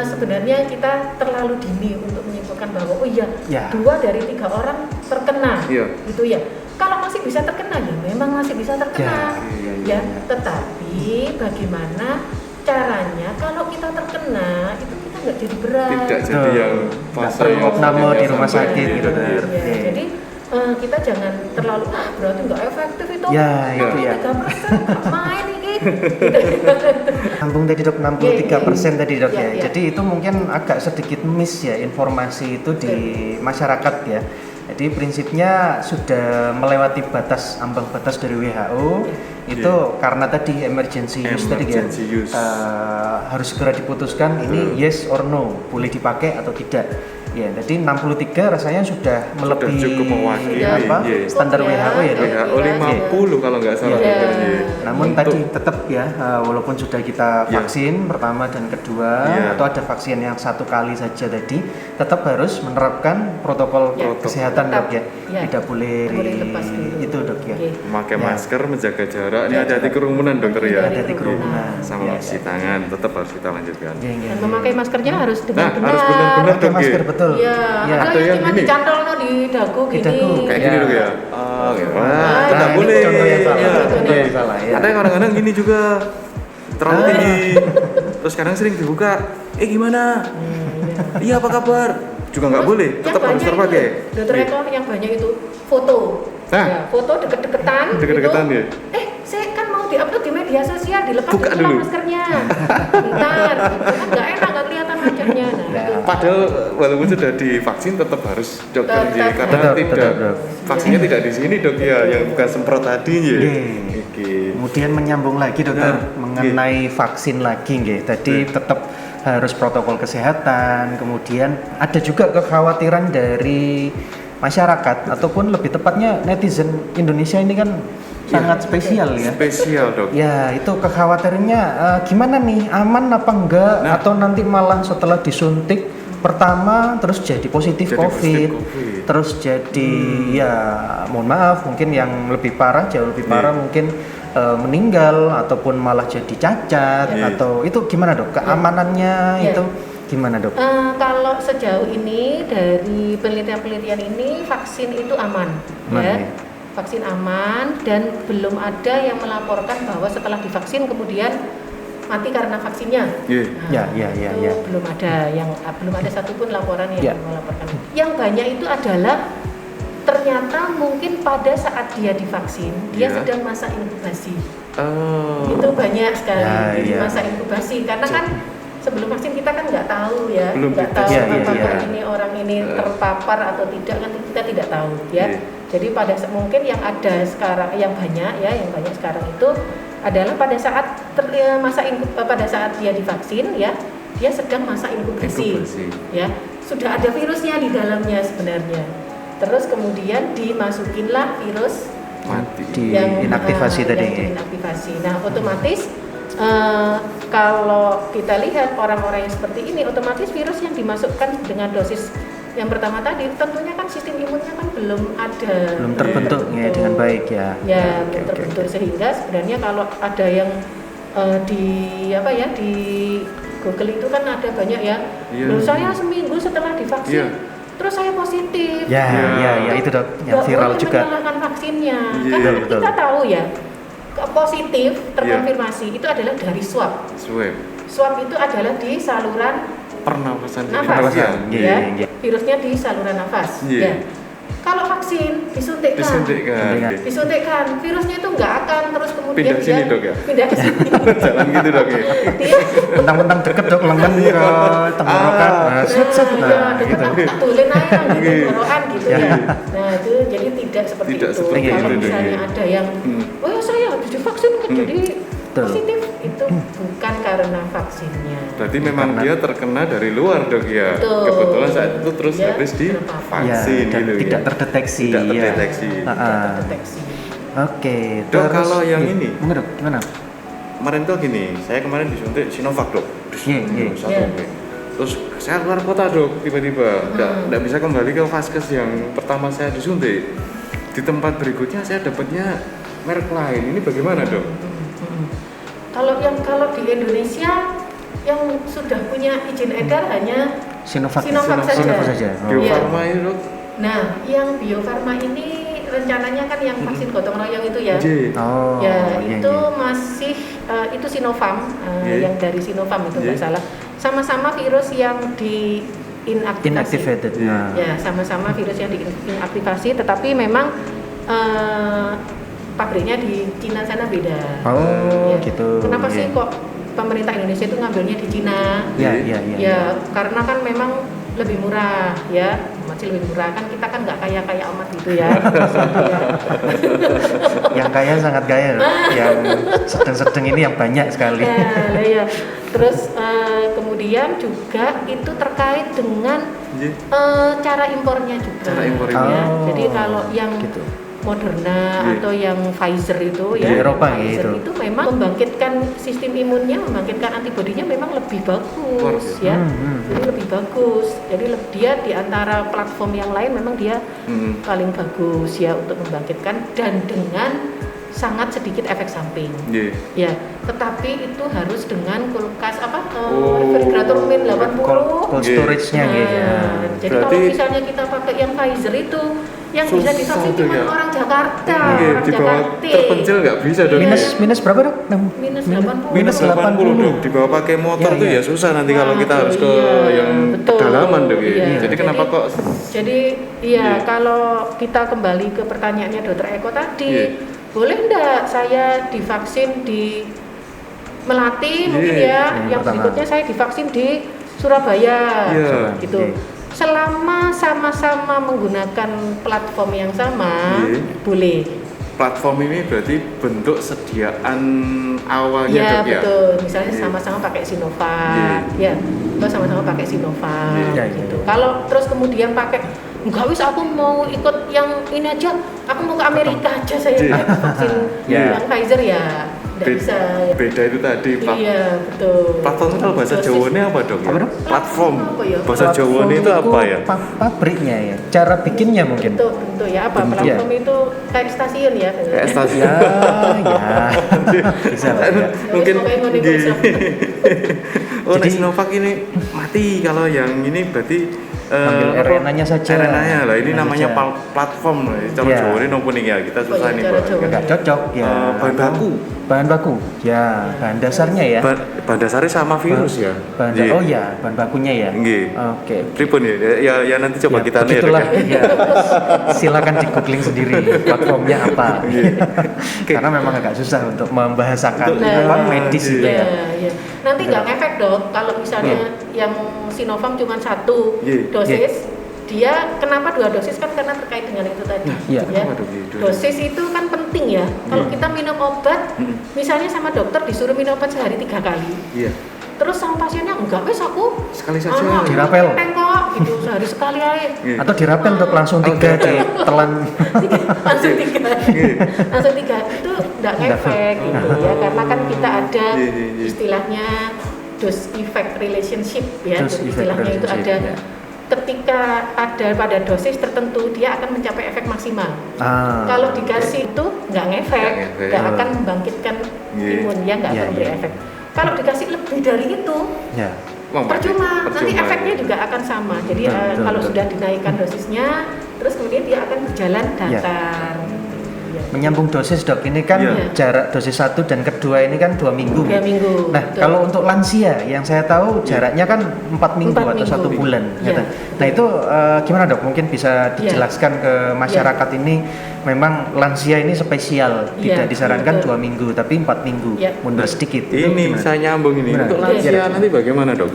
Speaker 5: sebenarnya kita terlalu dini untuk menyimpulkan bahwa oh iya,
Speaker 4: Ya.
Speaker 5: 2 dari 3 orang terkena.
Speaker 3: Iya.
Speaker 5: Gitu ya. Kalau masih bisa terkena ya memang masih bisa terkena.
Speaker 3: iya,
Speaker 5: Ya, tetapi bagaimana caranya kalau kita terkena itu kita nggak jadi berat.
Speaker 3: tidak jadi
Speaker 4: Betul.
Speaker 3: yang
Speaker 4: Nggak
Speaker 3: fase
Speaker 4: perlu
Speaker 3: yang
Speaker 4: opname di rumah
Speaker 3: sampai-
Speaker 4: sakit gitu,
Speaker 3: Iya.
Speaker 4: Ter.
Speaker 5: Ya,
Speaker 4: Iya.
Speaker 5: jadi kita jangan terlalu berarti nggak efektif itu.
Speaker 4: Ya, itu ya.
Speaker 5: 3% nggak main ini.
Speaker 4: Sambung tadi dok 63% tadi dok
Speaker 5: Iya,
Speaker 4: ya.
Speaker 5: iya.
Speaker 4: Jadi itu mungkin agak sedikit miss ya informasi itu di masyarakat ya. Jadi prinsipnya sudah melewati ambang batas dari WHO itu karena tadi emergency use tadi ya
Speaker 3: Emergency use.
Speaker 4: harus segera diputuskan ini yes or no boleh dipakai atau tidak. Ya, jadi 63 rasanya sudah melebihi
Speaker 3: cukup mewakili,
Speaker 4: apa
Speaker 3: iya.
Speaker 4: standar WHO ya dok.
Speaker 3: WHO 50 kalau nggak salah.
Speaker 5: Iya.
Speaker 3: Iya.
Speaker 4: Namun
Speaker 3: Untuk-
Speaker 4: tadi tetap ya, walaupun sudah kita
Speaker 3: Ya.
Speaker 4: vaksin pertama dan kedua
Speaker 3: Ya.
Speaker 4: atau ada vaksin yang 1 kali saja tadi, tetap harus menerapkan protokol
Speaker 5: Ya.
Speaker 4: kesehatan
Speaker 5: Tetap.
Speaker 4: dok ya.
Speaker 5: Ya.
Speaker 4: Tidak boleh
Speaker 5: Boleh lepas dulu.
Speaker 4: itu dok ya.
Speaker 5: Oke.
Speaker 3: memakai
Speaker 4: Ya.
Speaker 3: masker, menjaga jarak, ini hati-hati kerumunan dokter ya.
Speaker 4: Hati-hati kerumunan.
Speaker 3: Sama
Speaker 4: Ya,
Speaker 3: cuci tangan, tetap harus kita lanjutkan.
Speaker 4: Ya, ya,
Speaker 5: Dan
Speaker 4: ya.
Speaker 5: memakai maskernya harus dengan
Speaker 3: Nah,
Speaker 5: benar.
Speaker 3: harus benar-benar
Speaker 4: Pakai
Speaker 3: dok
Speaker 4: masker
Speaker 3: ya.
Speaker 4: betul.
Speaker 5: Iya,
Speaker 4: Ya.
Speaker 5: ada
Speaker 3: Atau
Speaker 5: yang
Speaker 3: yang
Speaker 5: cuma
Speaker 3: gini.
Speaker 5: dicantolno di dagu
Speaker 4: Di
Speaker 5: gini.
Speaker 4: dagu.
Speaker 3: Kayak
Speaker 4: Ya.
Speaker 3: gini dok ya. Oh, ya. Wah,
Speaker 5: Nah,
Speaker 3: nggak
Speaker 5: itu
Speaker 3: boleh.
Speaker 4: Contoh yang salah.
Speaker 3: Iya.
Speaker 4: Contoh yang salah ya.
Speaker 3: Ada yang kadang-kadang gini juga terlalu tinggi. Terus kadang sering dibuka. Gimana? Iya apa kabar? Juga nggak
Speaker 5: Terus
Speaker 3: boleh.
Speaker 5: yang
Speaker 3: Tetap harus
Speaker 5: banyak
Speaker 3: terpakai.
Speaker 5: itu, Dokter Eko yang banyak itu foto.
Speaker 3: Nah.
Speaker 5: Ya, foto deket-deketan.
Speaker 3: Deket-deketan,
Speaker 5: gitu.
Speaker 3: ya.
Speaker 5: Saya kan mau diupload di media sosial, dilepas
Speaker 3: Buka
Speaker 5: dulu
Speaker 3: dulu.
Speaker 5: maskernya. Bentar, gitu kan nggak enak, nggak kelihatan wajahnya. Nah,
Speaker 4: Ya.
Speaker 5: itu.
Speaker 3: Padahal walaupun sudah divaksin tetap harus dokter
Speaker 5: Tetap.
Speaker 3: ya, karena
Speaker 4: Tetap,
Speaker 3: tidak
Speaker 4: tetap, dok.
Speaker 3: vaksinnya tidak di sini dok ya, yang bukan semprot tadi ya.
Speaker 4: Oke.
Speaker 3: Oke.
Speaker 4: Kemudian menyambung lagi dokter
Speaker 3: Nah,
Speaker 4: mengenai vaksin lagi nggih. Tadi tetap harus protokol kesehatan. Kemudian ada juga kekhawatiran dari masyarakat ataupun lebih tepatnya netizen Indonesia ini kan sangat spesial ya.
Speaker 3: Spesial dok.
Speaker 4: Ya, itu kekhawatirannya gimana nih? Aman apa enggak
Speaker 3: Nah.
Speaker 4: atau nanti malah setelah disuntik pertama terus jadi positif
Speaker 3: Jadi
Speaker 4: COVID,
Speaker 3: positif COVID.
Speaker 4: terus jadi ya mohon maaf mungkin yang lebih parah jauh lebih parah mungkin meninggal ataupun malah jadi cacat
Speaker 3: Iya.
Speaker 4: atau itu gimana dok keamanannya
Speaker 5: Iya.
Speaker 4: itu gimana dok?
Speaker 5: Kalau sejauh ini dari penelitian-penelitian ini vaksin itu aman,
Speaker 4: Aman,
Speaker 5: ya.
Speaker 4: ya.
Speaker 5: Vaksin aman dan belum ada yang melaporkan bahwa setelah divaksin kemudian mati karena vaksinnya.
Speaker 3: Iya.
Speaker 5: Itu
Speaker 4: Ya.
Speaker 5: belum ada satupun laporan
Speaker 4: Ya.
Speaker 5: yang melaporkan. Yang banyak itu adalah ternyata mungkin pada saat dia divaksin dia
Speaker 3: Ya.
Speaker 5: sedang masa inkubasi.
Speaker 3: Oh.
Speaker 5: Itu banyak sekali
Speaker 4: Ya,
Speaker 5: di
Speaker 4: iya.
Speaker 5: masa inkubasi karena kan sebelum vaksin kita kan nggak tahu ya,
Speaker 3: Belum
Speaker 5: nggak
Speaker 3: dites.
Speaker 5: tahu
Speaker 4: Iya, iya,
Speaker 5: apakah
Speaker 4: iya.
Speaker 5: ini orang ini terpapar atau tidak kan kita tidak tahu ya.
Speaker 3: Iya.
Speaker 5: Jadi mungkin yang ada sekarang yang banyak sekarang itu adalah pada saat pada saat dia divaksin ya, dia sedang masa inkubasi.
Speaker 3: Inkubasi.
Speaker 5: Ya, sudah ada virusnya di dalamnya sebenarnya. Terus kemudian dimasukinlah virus
Speaker 3: Mati.
Speaker 4: Di inaktivasi tadi.
Speaker 5: yang diinaktivasi. Nah, otomatis kalau kita lihat orang-orang yang seperti ini, otomatis virus yang dimasukkan dengan dosis yang pertama tadi, tentunya kan sistem imunnya kan belum
Speaker 4: Belum terbentuk ya dengan baik ya.
Speaker 5: Ya,
Speaker 4: Oke,
Speaker 5: belum
Speaker 4: oke,
Speaker 5: terbentuk sehingga sebenarnya kalau ada yang di apa ya di Google itu kan ada banyak ya. Loh, saya seminggu setelah divaksin terus saya positif.
Speaker 4: Ya itu Dok, yang viral juga.
Speaker 5: Menyalahkan vaksinnya.
Speaker 3: Iya,
Speaker 5: Kan
Speaker 4: betul.
Speaker 5: kita tahu ya, positif terkonfirmasi itu adalah dari swab. Swab itu adalah di saluran
Speaker 3: Pernafasan.
Speaker 5: nafas,
Speaker 3: Iya.
Speaker 5: ya. Virusnya di saluran nafas.
Speaker 3: Iya.
Speaker 5: Ya. Kalau vaksin disuntikkan, virusnya itu nggak akan terus kemudian
Speaker 3: Pindah sini, Dok, ya?
Speaker 5: Pindah ke sini.
Speaker 3: Jalan gitu Dok ya.
Speaker 5: Dia
Speaker 4: Mentang-mentang deket Dok, lengan ke tenggorokan.
Speaker 5: nah,
Speaker 4: Gitu.
Speaker 5: tulen aja gitu, tenggorokan gitu ya. Nah itu jadi tidak seperti
Speaker 3: Tidak
Speaker 5: itu.
Speaker 3: seperti
Speaker 5: Kalau
Speaker 3: itu,
Speaker 5: misalnya
Speaker 3: Dok.
Speaker 5: ada yang, oh ya saya habis divaksin kan jadi
Speaker 4: Betul.
Speaker 5: positif, itu bukan karena vaksinnya.
Speaker 3: Berarti memang dia terkena dari luar Dok ya.
Speaker 5: Betul.
Speaker 3: Kebetulan saat itu terus
Speaker 5: Dia
Speaker 3: habis di
Speaker 5: terpapar.
Speaker 3: vaksin
Speaker 4: dan
Speaker 3: gitu
Speaker 4: tidak
Speaker 3: ya.
Speaker 4: terdeteksi.
Speaker 3: Tidak terdeteksi.
Speaker 5: Terdeteksi.
Speaker 4: Oke.
Speaker 3: Dok,
Speaker 4: terus-
Speaker 3: kalau yang
Speaker 4: iya.
Speaker 3: ini?
Speaker 4: Monggo, Dok, gimana?
Speaker 3: Kemarin tuh gini, saya kemarin disuntik Sinovac Dok.
Speaker 4: Iya.
Speaker 3: Satu oke. Terus saya keluar kota Dok, tiba-tiba nggak bisa kembali ke vaskes yang pertama saya disuntik. Di tempat berikutnya saya dapatnya merek lain. Ini bagaimana Dok?
Speaker 5: Kalau di Indonesia yang sudah punya izin edar hanya
Speaker 4: Sinovac saja. Oh.
Speaker 5: Bio-
Speaker 3: Bio Farma itu Dok?
Speaker 5: Nah, yang Bio Farma ini rencananya kan yang vaksin gotong royong itu ya.
Speaker 4: Oh,
Speaker 5: Ya,
Speaker 4: iya,
Speaker 5: itu
Speaker 4: iya.
Speaker 5: masih itu Sinovac,
Speaker 3: Iya.
Speaker 5: yang dari Sinovac itu nggak
Speaker 3: Iya.
Speaker 5: salah. Sama-sama virus yang di inaktivasi.
Speaker 4: Inactivated. Nah.
Speaker 5: Ya, sama-sama virus yang diinaktivasi, tetapi memang pabriknya di Cina sana beda.
Speaker 4: Oh,
Speaker 5: Ya.
Speaker 4: gitu.
Speaker 5: Kenapa sih
Speaker 4: Iya.
Speaker 5: kok pemerintah Indonesia itu ngambilnya di Cina?
Speaker 4: Iya.
Speaker 5: Ya, karena kan memang lebih murah ya, masih lebih murah kan, kita kan nggak kaya amat gitu ya. Ya.
Speaker 4: Yang kaya sangat kaya, Dok. Yang sedang-sedang ini yang banyak sekali.
Speaker 5: Ya. Terus kemudian juga itu terkait dengan cara impornya juga.
Speaker 3: Cara impor
Speaker 5: ya.
Speaker 4: Oh,
Speaker 5: Jadi kalau yang
Speaker 4: gitu.
Speaker 5: Moderna
Speaker 3: Iya.
Speaker 5: atau yang Pfizer itu
Speaker 4: Di
Speaker 5: ya,
Speaker 4: Eropa
Speaker 5: Pfizer
Speaker 4: gitu.
Speaker 5: itu memang membangkitkan sistem imunnya, membangkitkan antibodinya memang lebih bagus ya. Jadi lebih bagus. Jadi dia di antara platform yang lain memang dia paling bagus ya untuk membangkitkan, dan dengan sangat sedikit efek samping. Ya, tetapi itu harus dengan kulkas refrigerator min 80.
Speaker 4: Cold storage-nya gitu.
Speaker 5: Nah, jadi
Speaker 3: Berarti-
Speaker 5: kalau misalnya kita pakai yang Pfizer itu, yang bisa
Speaker 3: Susah
Speaker 5: divaksin
Speaker 3: tuh
Speaker 5: cuma
Speaker 3: ya.
Speaker 5: orang Jakarta,
Speaker 3: Iya,
Speaker 5: orang
Speaker 3: di bawah
Speaker 5: Jakarta.
Speaker 3: terpencil nggak bisa Dok.
Speaker 4: Minus berapa, Dok?
Speaker 5: Minus 80.
Speaker 3: Minus 80 Dok. Di bawah pakai motor
Speaker 4: Iya,
Speaker 3: tuh
Speaker 4: iya.
Speaker 3: ya susah nanti kalau kita
Speaker 5: Waduh,
Speaker 3: harus ke
Speaker 5: iya,
Speaker 3: yang
Speaker 5: betul.
Speaker 3: pedalaman Dok ya.
Speaker 5: Iya.
Speaker 3: Jadi kenapa kok
Speaker 5: Jadi
Speaker 3: Iya.
Speaker 5: kalau kita kembali ke pertanyaannya Dokter Eko tadi,
Speaker 3: Iya.
Speaker 5: boleh enggak saya divaksin di Melati mungkin
Speaker 3: Iya,
Speaker 5: ya, yang
Speaker 4: pertama.
Speaker 5: berikutnya saya divaksin di Surabaya,
Speaker 3: Iya.
Speaker 5: gitu.
Speaker 4: Iya.
Speaker 5: Selama sama-sama menggunakan platform yang sama,
Speaker 3: Iya.
Speaker 5: boleh.
Speaker 3: platform ini berarti bentuk sediaan awalnya
Speaker 5: Ya
Speaker 3: Dok ya?
Speaker 5: betul, misalnya
Speaker 3: Iya.
Speaker 5: sama-sama pakai Sinovac, ya, atau sama-sama pakai Sinovac,
Speaker 4: Iya,
Speaker 5: gitu.
Speaker 4: iya.
Speaker 5: Kalau terus kemudian pakai, enggak wis aku mau ikut yang ini aja, aku mau ke Amerika aja saya
Speaker 3: Iya.
Speaker 5: pakai vaksin
Speaker 4: Iya.
Speaker 5: yang Pfizer ya, enggak
Speaker 3: Be-
Speaker 5: bisa.
Speaker 3: Beda itu tadi
Speaker 5: Iya betul.
Speaker 3: platform itu kalau bahasa
Speaker 5: Dosis-
Speaker 3: Jawanya apa Dok ya?
Speaker 4: Apa, Dok?
Speaker 3: Platform.
Speaker 5: Apa ya?
Speaker 3: Bahasa Jawanya itu apa ya?
Speaker 4: Pabriknya ya, cara bikinnya mungkin.
Speaker 5: Bentuk ya apa?
Speaker 4: Bentuk.
Speaker 5: Platform itu kayak stasiun ya.
Speaker 3: Kayak stasiun.
Speaker 4: Ya. Bisa lah ya.
Speaker 3: Mungkin
Speaker 5: pokoknya mau
Speaker 3: gini.
Speaker 5: Islam.
Speaker 3: Oh,
Speaker 4: Jadi-
Speaker 3: Sinovac ini mati, kalau yang ini berarti
Speaker 4: Ambil RNA-nya saja.
Speaker 3: RNA-nya lah, ini
Speaker 4: RNA
Speaker 3: namanya
Speaker 4: saja.
Speaker 3: platform. Cara
Speaker 4: Iya.
Speaker 3: Jawa ini nopo nih ya, kita susah nih.
Speaker 5: cara
Speaker 3: Pak.
Speaker 5: Jawa.
Speaker 4: Nggak cocok ya.
Speaker 3: Bahan baku.
Speaker 4: Bahan baku. Ya, bahan dasarnya ya.
Speaker 3: Bahan dasarnya sama virus ya. Iya.
Speaker 4: Oh ya, bahan bakunya ya.
Speaker 3: Nggih.
Speaker 4: Oke.
Speaker 3: Pripun ya? Ya nanti coba
Speaker 4: Ya,
Speaker 3: kita lihat.
Speaker 4: begitulah.
Speaker 3: Ya.
Speaker 4: Ya. Silakan di googling sendiri platformnya apa.
Speaker 3: Iya.
Speaker 4: Karena memang agak susah untuk membahasakan
Speaker 5: Nah,
Speaker 4: apa medis itu ya.
Speaker 5: Iya. Nanti nggak ngefek Dok kalau misalnya yang Sinovac cuma satu
Speaker 3: Iya.
Speaker 5: dosis. Dia kenapa 2 dosis kan karena terkait dengan itu tadi.
Speaker 4: Iya.
Speaker 5: Ya.
Speaker 3: Kenapa, Dok? Iya,
Speaker 5: Dosis itu kan penting ya. Kalau kita minum obat, misalnya sama dokter disuruh minum obat sehari 3 kali.
Speaker 3: Iya.
Speaker 5: Terus sama pasiennya enggak wes aku
Speaker 3: Sekali saja.
Speaker 4: Dirapel.
Speaker 5: enteng kok gitu sehari sekali aja.
Speaker 3: Iya.
Speaker 4: Atau dirapel untuk langsung 3 ditelan.
Speaker 5: langsung 3 langsung 3 itu enggak ngefek gitu ya, karena kan kita ada
Speaker 3: Iya, iya, iya.
Speaker 5: istilahnya dose effect relationship ya.
Speaker 4: Dose
Speaker 5: Jadi
Speaker 4: effect
Speaker 5: istilahnya itu ada
Speaker 4: relationship, ya.
Speaker 5: ketika ada pada dosis tertentu dia akan mencapai efek maksimal.
Speaker 4: Ah.
Speaker 5: Kalau dikasih itu nggak ngefek,
Speaker 3: Nggak ngefek.
Speaker 5: nggak akan membangkitkan imun ya, nggak akan memberi efek. Kalau dikasih lebih dari itu, percuma, nanti efeknya juga akan sama. Jadi kalau sudah dinaikkan dosisnya, terus kemudian dia akan berjalan datar.
Speaker 4: Menyambung dosis dok, ini kan jarak dosis 1 dan kedua ini kan 2 minggu.
Speaker 5: 2 minggu.
Speaker 4: Nah betul. Kalau untuk lansia yang saya tahu jaraknya kan 4 minggu atau 1 bulan. Nah itu gimana dok? Mungkin bisa dijelaskan ke masyarakat ini. Memang lansia ini spesial, tidak disarankan 2 minggu tapi 4 minggu, mundur sedikit.
Speaker 3: Ini saya nyambung ini. Untuk lansia nanti bagaimana dok?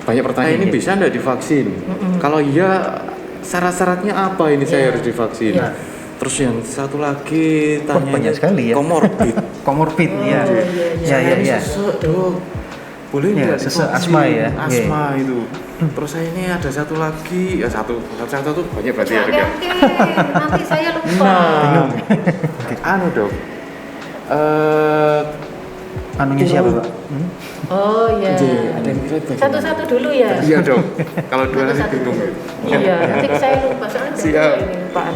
Speaker 3: Banyak pertanyaan ini bisa nggak divaksin? Kalau iya syarat-syaratnya apa ini saya harus divaksin? Terus yang satu lagi tanya
Speaker 4: banyak sekali ya. Komorbid ya. Ya.
Speaker 3: Dok, boleh nggak
Speaker 4: sesak asma ya?
Speaker 3: Asma itu. Terus saya ini ada satu lagi, ya satu banyak berarti ya dok ya.
Speaker 5: Nanti saya lupa.
Speaker 3: Anu dok,
Speaker 4: anunya siapa pak?
Speaker 5: Oh iya.
Speaker 3: Ada yang kira
Speaker 5: Satu-satu dulu ya.
Speaker 3: Iya dok. Kalau dua nanti bingung.
Speaker 5: Iya, nanti saya lupa soalnya ini lupaan.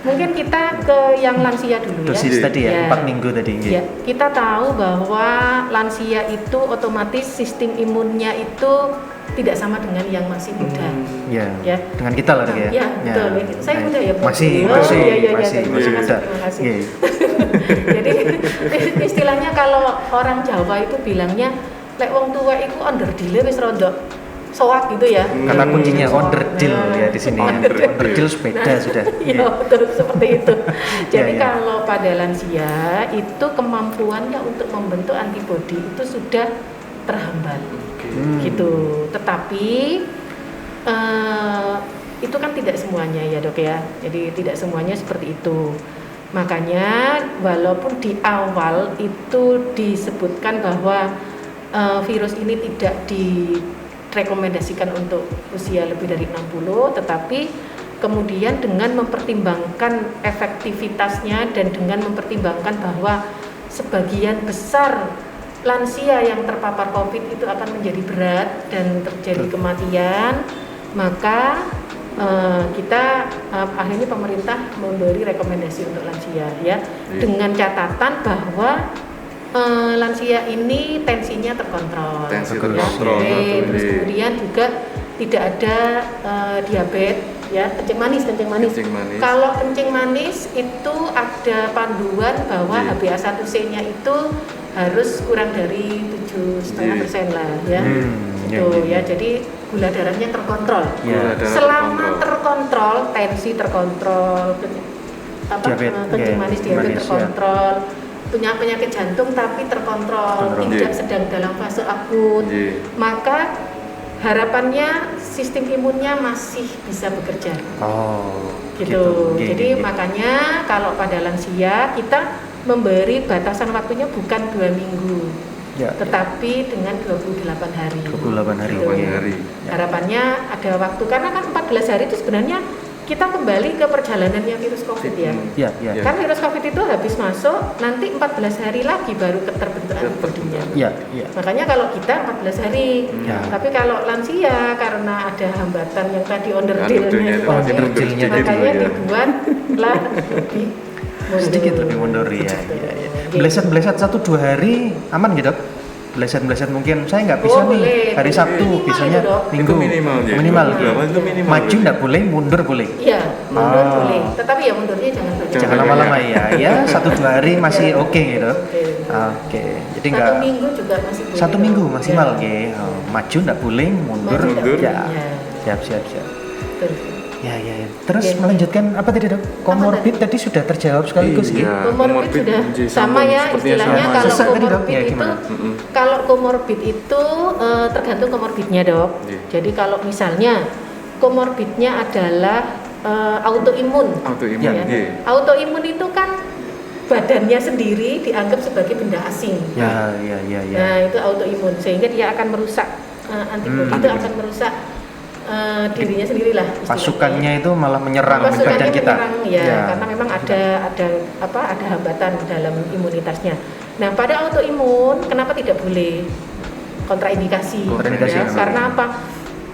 Speaker 5: Mungkin kita ke yang lansia dulu
Speaker 4: dosis tadi ya, 4 minggu tadi.
Speaker 5: Ya, kita tahu bahwa lansia itu otomatis sistem imunnya itu tidak sama dengan yang masih muda.
Speaker 4: Ya. Dengan kita lah ya.
Speaker 5: Ya, betul. Saya muda ya.
Speaker 4: Masih muda.
Speaker 5: Terima kasih. Jadi istilahnya kalau orang Jawa itu bilangnya lek wong tua itu onderdile wis rada soak gitu ya.
Speaker 4: Kata kuncinya onderdil ya di sini. Onderdil sepeda sudah.
Speaker 5: Iya, betul seperti itu. Jadi kalau pada lansia itu kemampuannya untuk membentuk antibodi itu sudah terhambat. Gitu. Tetapi itu kan tidak semuanya ya dok ya. Jadi tidak semuanya seperti itu. Makanya walaupun di awal itu disebutkan bahwa virus ini tidak direkomendasikan untuk usia lebih dari 60, tetapi kemudian dengan mempertimbangkan efektivitasnya dan dengan mempertimbangkan bahwa sebagian besar lansia yang terpapar COVID itu akan menjadi berat dan terjadi kematian, maka kita akhirnya pemerintah memberi rekomendasi untuk lansia ya, dengan catatan bahwa lansia ini tensinya terkontrol. Terus kemudian juga tidak ada diabetes ya, kencing manis. Kalau kencing manis itu ada panduan bahwa HbA1c-nya itu harus kurang dari 7,5% lah ya. Jadi gula darahnya terkontrol. Selama terkontrol, tensi terkontrol, kencing manis, diabetes terkontrol, punya penyakit jantung tapi terkontrol, tidak sedang dalam fase akut, maka harapannya sistem imunnya masih bisa bekerja. Gitu. Jadi makanya kalau pada lansia kita memberi batasan waktunya bukan 2 minggu, tetapi dengan 28 hari.
Speaker 4: 28 hari.
Speaker 5: Gitu. Harapannya ada waktu, karena kan 14 hari itu sebenarnya kita kembali ke perjalanannya virus COVID ya. Kan virus COVID itu habis masuk nanti 14 hari lagi baru terbentuk antibodinya. Makanya kalau kita 14 hari. Tapi kalau lansia karena ada hambatan yang tadi onderdilnya makanya dibuat lah lebih
Speaker 4: sedikit lebih mundur ya. Beleset 1-2 hari aman gitu dok? Beleset mungkin saya nggak bisa nih hari Sabtu, bisanya Minggu minimal. Maju nggak boleh, mundur boleh.
Speaker 5: Iya, mundur boleh. Tetapi ya mundurnya jangan
Speaker 4: lama-lama ya. 1-2 hari masih oke gitu. Oke. Jadi nggak.
Speaker 5: 1 minggu juga masih boleh.
Speaker 4: 1 minggu maksimal maju nggak boleh, mundur. Siap. Ya. Terus melanjutkan apa tadi dok? Komorbid tadi sudah terjawab sekaligus ya.
Speaker 5: Komorbid sudah sama ya istilahnya. Kalau komorbid itu tergantung komorbidnya dok. Jadi kalau misalnya komorbidnya adalah autoimun. Autoimun itu kan badannya sendiri dianggap sebagai benda asing.
Speaker 4: Ya.
Speaker 5: Nah itu autoimun, sehingga dia akan merusak antibodi itu akan merusak dirinya sendirilah.
Speaker 4: Pasukannya itu malah menyerang badan kita.
Speaker 5: Karena memang ada hambatan dalam imunitasnya. Nah pada autoimun kenapa tidak boleh kontraindikasi? Karena apa?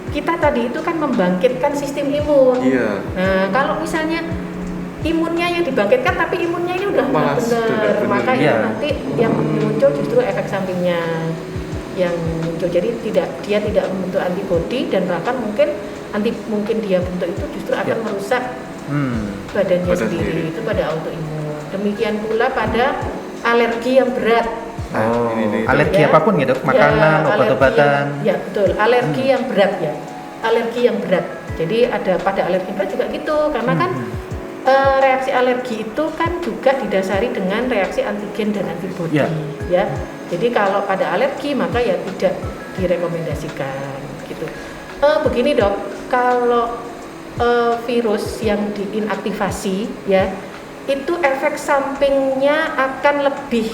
Speaker 5: Kita tadi itu kan membangkitkan sistem imun. Nah kalau misalnya imunnya yang dibangkitkan, tapi imunnya ini udah
Speaker 3: Malah
Speaker 5: benar,
Speaker 3: benar.
Speaker 5: maka itu
Speaker 4: Iya.
Speaker 5: nanti yang muncul justru efek sampingnya yang muncul. Jadi dia tidak membentuk antibodi, dan bahkan mungkin dia bentuk itu justru akan
Speaker 4: Iya.
Speaker 5: merusak badannya
Speaker 3: Badan
Speaker 5: sendiri.
Speaker 3: sendiri.
Speaker 5: Itu pada autoimun. Demikian pula pada alergi yang berat.
Speaker 4: Oh,
Speaker 3: ini
Speaker 4: alergi
Speaker 5: Ya.
Speaker 4: apapun ya dok, makanan,
Speaker 5: Ya,
Speaker 4: obat-obatan.
Speaker 5: ya betul, alergi yang berat ya, alergi yang berat. Jadi ada pada alergi berat juga gitu, karena kan reaksi alergi itu kan juga didasari dengan reaksi antigen dan antibodi,
Speaker 4: Ya.
Speaker 5: ya. Jadi kalau pada alergi maka ya tidak direkomendasikan gitu. Begini dok, kalau virus yang diinaktivasi ya, itu efek sampingnya akan lebih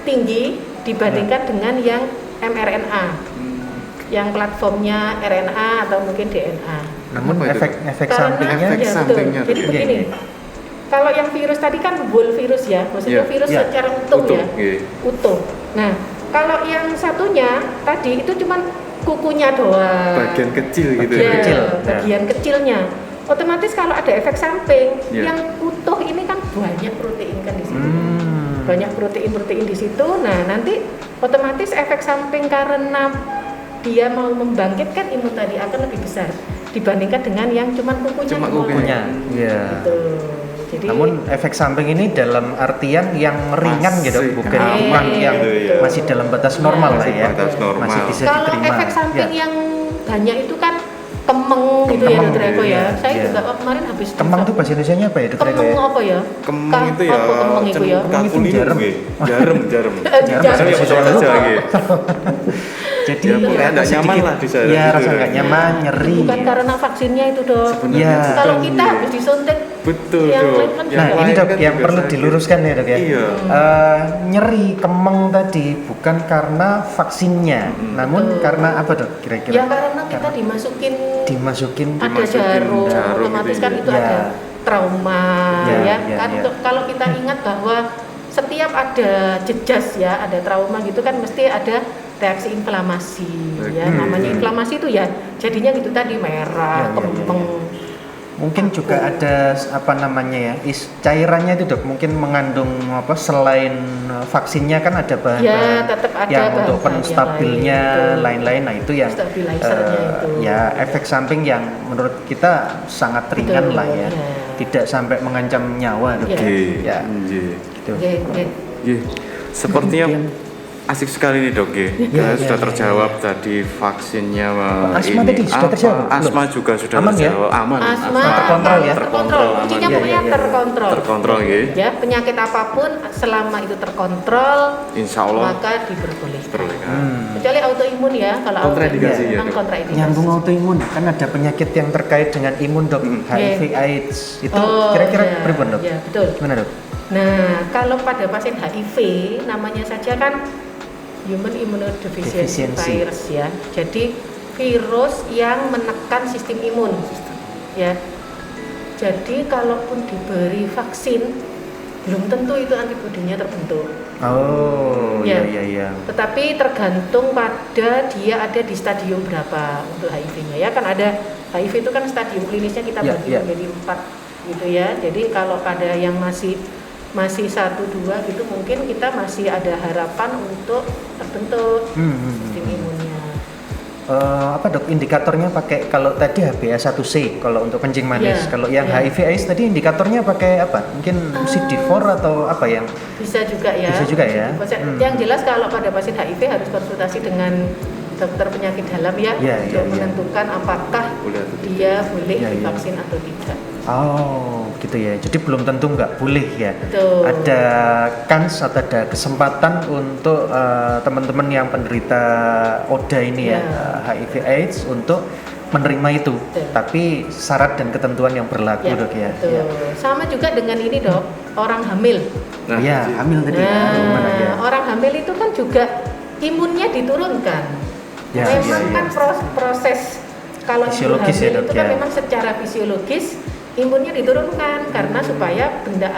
Speaker 5: tinggi dibandingkan dengan yang mRNA, yang platformnya RNA atau mungkin DNA.
Speaker 4: Namun
Speaker 3: Apa itu,
Speaker 4: efek
Speaker 5: Karena
Speaker 4: sampingnya
Speaker 3: Efek
Speaker 5: ya, betul.
Speaker 3: sampingnya,
Speaker 5: Jadi
Speaker 3: iya,
Speaker 5: begini,
Speaker 4: iya.
Speaker 5: kalau yang virus tadi kan whole virus ya, maksudnya
Speaker 3: Iya,
Speaker 5: virus
Speaker 4: iya.
Speaker 5: secara utuh
Speaker 3: Utuh,
Speaker 5: ya,
Speaker 3: iya.
Speaker 5: utuh. Nah, kalau yang satunya tadi itu cuman kukunya doang.
Speaker 3: Bagian kecil gitu
Speaker 5: Ya,
Speaker 3: ya.
Speaker 4: kecil,
Speaker 5: bagian kecilnya. Otomatis kalau ada efek samping,
Speaker 3: Iya.
Speaker 5: yang utuh ini kan banyak protein kan di situ.
Speaker 4: Hmm.
Speaker 5: Banyak protein di situ. Nah, nanti otomatis efek samping karena dia mau membangkitkan imun tadi akan lebih besar dibandingkan dengan yang cuman kukunya.
Speaker 3: Cuma
Speaker 5: doang.
Speaker 4: Kukunya, iya.
Speaker 5: Gitu. Jadi
Speaker 4: Namun efek samping ini dalam artian yang ringan gitu,
Speaker 3: Masih
Speaker 4: bukan
Speaker 3: aman
Speaker 4: bukan yang
Speaker 3: gitu ya.
Speaker 4: masih dalam batas normal lah
Speaker 3: Masih
Speaker 4: ya.
Speaker 3: batas normal.
Speaker 4: Masih bisa
Speaker 5: kalau
Speaker 4: diterima.
Speaker 5: efek samping
Speaker 4: Ya.
Speaker 5: yang banyak itu kan kemeng gitu ya
Speaker 4: Kemeng,
Speaker 5: Dokter Eko ya.
Speaker 4: iya,
Speaker 5: Saya
Speaker 4: iya.
Speaker 5: juga kemarin habis
Speaker 4: Kemang tuh bahasa Indonesianya apa ya, Dokter Eko
Speaker 5: kemeng
Speaker 4: ya?
Speaker 5: apa ya?
Speaker 3: Kemeng itu ya,
Speaker 5: Apa kemeng itu ya?
Speaker 4: Kemeng itu
Speaker 3: kakulinu
Speaker 4: jarum.
Speaker 3: nggih. Jarum.
Speaker 5: Jarum.
Speaker 3: Saya ya betul aja nggih.
Speaker 4: Jadi
Speaker 3: Ya, pokoknya nggak
Speaker 4: sedikit-
Speaker 3: nyaman lah bisa
Speaker 4: Iya,
Speaker 3: gitu
Speaker 4: rasa
Speaker 3: ya.
Speaker 4: nggak nyaman, nyeri.
Speaker 5: Bukan karena vaksinnya itu dok.
Speaker 3: Sebenarnya
Speaker 4: Iya.
Speaker 5: Kalau
Speaker 3: bukan,
Speaker 5: kita
Speaker 3: nggih.
Speaker 5: habis disuntik
Speaker 3: Betul,
Speaker 5: yang
Speaker 3: Dok.
Speaker 5: lain kan
Speaker 4: Nah, ini
Speaker 3: lain
Speaker 4: dok
Speaker 3: kan
Speaker 4: yang
Speaker 3: juga
Speaker 4: perlu
Speaker 3: sakit.
Speaker 4: diluruskan ya dok ya.
Speaker 3: Iya.
Speaker 4: Nyeri kemeng tadi bukan karena vaksinnya, namun
Speaker 5: Betul.
Speaker 4: karena apa dok kira-kira?
Speaker 5: ya karena kita dimasukin
Speaker 4: Dimasukin
Speaker 5: ada
Speaker 3: dimasukin
Speaker 5: jarum,
Speaker 3: jarum
Speaker 5: otomatis
Speaker 3: gitu
Speaker 5: kan
Speaker 3: ya.
Speaker 5: itu
Speaker 4: Ya.
Speaker 5: ada trauma
Speaker 4: Ya,
Speaker 5: ya.
Speaker 4: ya,
Speaker 5: Kan
Speaker 4: ya.
Speaker 5: kalau kita ingat bahwa setiap ada jejas ya, ada trauma gitu kan mesti ada reaksi inflamasi ya. Namanya inflamasi itu ya jadinya gitu tadi merah,
Speaker 4: Ya, ya, ya,
Speaker 5: kempeng.
Speaker 4: Mungkin juga ada apa namanya ya, cairannya itu dok mungkin mengandung apa selain vaksinnya kan ada bahan-bahan
Speaker 5: Ya, tetap ada
Speaker 4: yang untuk
Speaker 5: bahan-bahan
Speaker 4: penstabilnya
Speaker 5: yang lain, betul.
Speaker 4: lain-lain. Nah itu yang
Speaker 5: Stabilizernya itu.
Speaker 4: ya efek samping yang menurut kita sangat ringan
Speaker 5: Betul,
Speaker 4: lah ya,
Speaker 5: ya.
Speaker 4: tidak sampai mengancam nyawa dok.
Speaker 5: Ya.
Speaker 3: Nggih.
Speaker 4: Ya.
Speaker 3: Nggih.
Speaker 4: Gitu.
Speaker 5: Oke, oke.
Speaker 3: Nggih. Sepertinya asik sekali nih dok ya.
Speaker 4: Ya,
Speaker 3: Sudah
Speaker 4: ya,
Speaker 3: terjawab tadi vaksinnya
Speaker 4: Asma
Speaker 3: ini.
Speaker 4: tadi sudah terjawab, belum?
Speaker 3: Asma juga sudah
Speaker 4: Aman ya?
Speaker 3: terjawab. Aman.
Speaker 5: Asma
Speaker 4: terkontrol ya?
Speaker 5: terkontrol. Kuncinya
Speaker 4: Iya,
Speaker 5: pokoknya
Speaker 4: iya, iya.
Speaker 5: terkontrol.
Speaker 3: Terkontrol nggih.
Speaker 5: Ya, penyakit apapun selama itu terkontrol
Speaker 3: Insya Allah
Speaker 5: maka diperbolehkan.
Speaker 3: terlihat.
Speaker 5: Kecuali autoimun ya, kalau
Speaker 3: Kontraindikasi
Speaker 5: autoimun
Speaker 3: ya,
Speaker 5: memang
Speaker 3: Dok?
Speaker 5: kontraindikasi.
Speaker 4: Nyambung autoimun kan ada penyakit yang terkait dengan imun dok, HIV AIDS itu
Speaker 5: Oh,
Speaker 4: kira-kira
Speaker 5: ya,
Speaker 4: pribun dok?
Speaker 5: ya, betul.
Speaker 4: Gimana dok?
Speaker 5: Nah, kalau pada pasien HIV namanya saja kan human immunodeficiency
Speaker 4: Deficiency.
Speaker 5: virus ya. Jadi virus yang menekan sistem imun. Ya. Jadi kalaupun diberi vaksin belum tentu itu antibodinya terbentuk.
Speaker 4: Oh
Speaker 5: Ya.
Speaker 4: iya.
Speaker 5: Tetapi tergantung pada dia ada di stadium berapa untuk HIV-nya ya. Kan ada HIV itu kan stadium klinisnya kita
Speaker 4: Ya,
Speaker 5: bagi
Speaker 4: ya.
Speaker 5: menjadi 4 gitu ya. Jadi kalau pada yang masih 1-2 gitu mungkin kita masih ada harapan untuk terbentuk sistem imunnya.
Speaker 4: Apa dok indikatornya pakai kalau tadi HbA1c kalau untuk kencing manis,
Speaker 5: Ya,
Speaker 4: kalau yang
Speaker 5: ya.
Speaker 4: HIV AIDS tadi indikatornya pakai apa? Mungkin CD4 atau apa yang?
Speaker 5: Bisa juga ya.
Speaker 4: Bisa juga ya.
Speaker 5: Yang jelas kalau pada pasien HIV harus konsultasi dengan dokter penyakit dalam ya,
Speaker 4: Ya,
Speaker 5: untuk
Speaker 4: ya, ya.
Speaker 5: menentukan apakah
Speaker 3: Boleh atau tidak.
Speaker 5: dia boleh
Speaker 4: Ya, ya.
Speaker 5: divaksin atau tidak.
Speaker 4: Oh gitu ya. Jadi belum tentu nggak boleh ya.
Speaker 5: Betul.
Speaker 4: Ada kans atau ada kesempatan untuk teman-teman yang penderita ODA ini ya,
Speaker 5: Ya.
Speaker 4: HIV AIDS untuk menerima itu.
Speaker 5: Betul.
Speaker 4: Tapi syarat dan ketentuan yang berlaku dok ya.
Speaker 5: betul.
Speaker 4: Ya.
Speaker 5: Sama juga dengan ini dok, orang hamil.
Speaker 3: Nah,
Speaker 4: Ya, hamil tadi ya. Gimana ya?
Speaker 5: Orang hamil itu kan juga imunnya diturunkan.
Speaker 4: Ya,
Speaker 5: Memang
Speaker 4: ya, ya.
Speaker 5: kan proses kalau ibu
Speaker 4: Fisiologis
Speaker 5: hamil
Speaker 4: ya, Dok,
Speaker 5: itu kan
Speaker 4: ya.
Speaker 5: memang secara fisiologis imunnya diturunkan karena supaya bayinya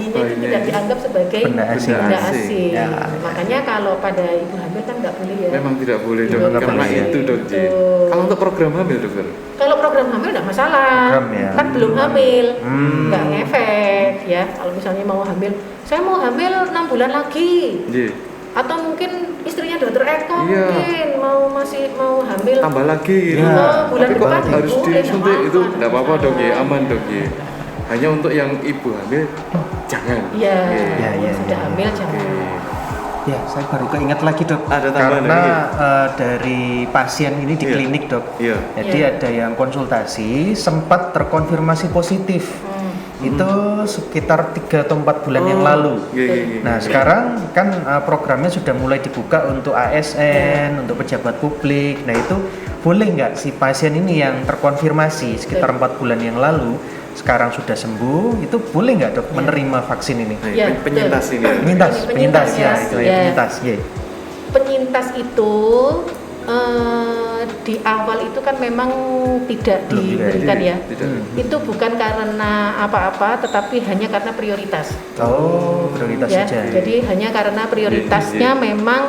Speaker 5: itu
Speaker 3: Bayinya
Speaker 5: tidak
Speaker 3: ini
Speaker 5: dianggap sebagai
Speaker 4: benda asing.
Speaker 5: benda asing.
Speaker 4: Ya.
Speaker 5: Makanya kalau pada ibu hamil kan nggak boleh ya.
Speaker 3: memang tidak boleh dok
Speaker 5: Tidak
Speaker 3: karena
Speaker 4: boleh.
Speaker 3: itu dok. Ji.
Speaker 5: Betul.
Speaker 3: Kalau untuk program hamil dokter,
Speaker 5: Kalau program orang hamil nggak masalah,
Speaker 4: Program ya.
Speaker 5: kan belum hamil, nggak ngefek ya. Kalau misalnya mau hamil, saya mau hamil 6 bulan lagi, atau mungkin istrinya dokter Eko
Speaker 3: Iya.
Speaker 5: mungkin masih mau hamil
Speaker 3: tambah lagi gitu.
Speaker 4: Ya.
Speaker 5: bulan
Speaker 3: Tapi kok
Speaker 5: depan
Speaker 3: harus
Speaker 5: boleh,
Speaker 3: disuntik
Speaker 5: nggak
Speaker 3: itu
Speaker 5: apa-apa.
Speaker 3: enggak apa-apa dok ya, aman dok ya. Hanya untuk yang ibu hamil jangan.
Speaker 5: Iya,
Speaker 4: Ya, ya,
Speaker 5: sudah
Speaker 4: ya,
Speaker 5: hamil
Speaker 4: ya.
Speaker 5: jangan.
Speaker 4: Ya, saya baru keinget lagi dok.
Speaker 3: Ada tambahan
Speaker 4: Karena
Speaker 3: lagi?
Speaker 4: dari pasien ini di
Speaker 3: Iya.
Speaker 4: klinik dok.
Speaker 3: Iya.
Speaker 4: Jadi
Speaker 5: Iya.
Speaker 4: ada yang konsultasi sempat terkonfirmasi positif. Itu sekitar 3 atau 4 bulan yang lalu.
Speaker 3: Iya, iya, iya.
Speaker 4: Nah sekarang kan programnya sudah mulai dibuka untuk ASN, untuk pejabat publik. Nah itu boleh nggak si pasien ini yang terkonfirmasi sekitar 4 bulan yang lalu sekarang sudah sembuh, itu boleh nggak dok menerima vaksin ini?
Speaker 3: Nah,
Speaker 5: Iya,
Speaker 3: penyintas
Speaker 5: betul.
Speaker 3: ini. ya.
Speaker 4: Penyintas
Speaker 5: Penyintas,
Speaker 4: ya,
Speaker 5: ya.
Speaker 4: itu ya
Speaker 5: Ya.
Speaker 4: penyintas. Ya.
Speaker 5: Penyintas itu di awal itu kan memang tidak
Speaker 4: Belum
Speaker 5: diberikan ya.
Speaker 3: Tidak.
Speaker 5: Itu bukan karena apa-apa, tetapi hanya karena prioritas.
Speaker 4: Oh, prioritas
Speaker 5: Ya,
Speaker 4: saja.
Speaker 5: jadi hanya karena prioritasnya
Speaker 3: Iya, iya.
Speaker 5: memang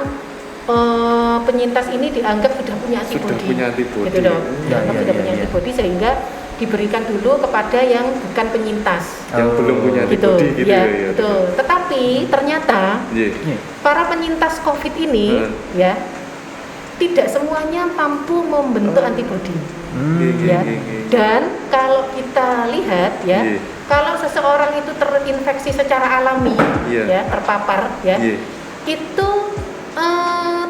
Speaker 5: penyintas ini dianggap sudah punya antibodi.
Speaker 3: Sudah punya antibodi.
Speaker 5: Gitu dong.
Speaker 4: Ya,
Speaker 5: Dianggap
Speaker 4: ya,
Speaker 5: sudah
Speaker 4: ya,
Speaker 5: punya
Speaker 4: ya.
Speaker 5: antibodi sehingga diberikan dulu kepada yang bukan penyintas.
Speaker 3: Yang
Speaker 4: Oh.
Speaker 3: belum punya
Speaker 5: Gitu.
Speaker 3: antibodi gitu
Speaker 5: Ya,
Speaker 3: ya.
Speaker 5: betul. Tetapi ternyata
Speaker 3: Iya.
Speaker 4: Iya.
Speaker 5: para penyintas COVID ini ya tidak semuanya mampu membentuk antibodi.
Speaker 3: Iya, iya,
Speaker 5: Ya.
Speaker 3: iya, iya.
Speaker 5: Dan kalau kita lihat ya,
Speaker 3: Iya.
Speaker 5: kalau seseorang itu terinfeksi secara alami,
Speaker 3: Iya.
Speaker 5: ya terpapar, ya,
Speaker 3: Iya.
Speaker 5: itu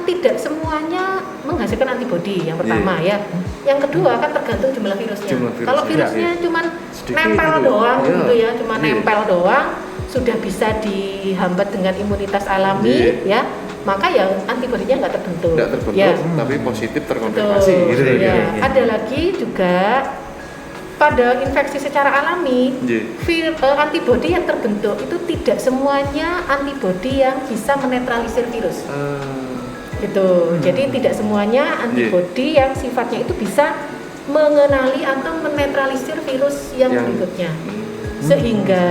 Speaker 5: tidak semuanya menghasilkan antibodi. Yang pertama ya, yang kedua kan tergantung jumlah virusnya.
Speaker 3: Jumlah virusnya,
Speaker 5: Kalau virusnya
Speaker 3: iya.
Speaker 5: cuman
Speaker 3: Sedikit
Speaker 5: nempel
Speaker 3: gitu.
Speaker 5: doang
Speaker 3: Iya.
Speaker 5: gitu ya, cuma
Speaker 3: Iya.
Speaker 5: nempel doang, sudah bisa dihambat dengan imunitas alami,
Speaker 3: Iya.
Speaker 5: ya, maka ya antibodinya nggak terbentuk.
Speaker 3: Nggak terbentuk,
Speaker 5: Ya.
Speaker 3: tapi positif terkonfirmasi
Speaker 5: Betul.
Speaker 3: gitu
Speaker 4: ya.
Speaker 5: Ya.
Speaker 4: Iya.
Speaker 5: Ada lagi juga pada infeksi secara alami,
Speaker 3: Iya.
Speaker 5: antibodi yang terbentuk itu tidak semuanya antibodi yang bisa menetralisir virus. Gitu. Jadi tidak semuanya antibodi yang sifatnya itu bisa mengenali atau menetralisir virus yang berikutnya. Sehingga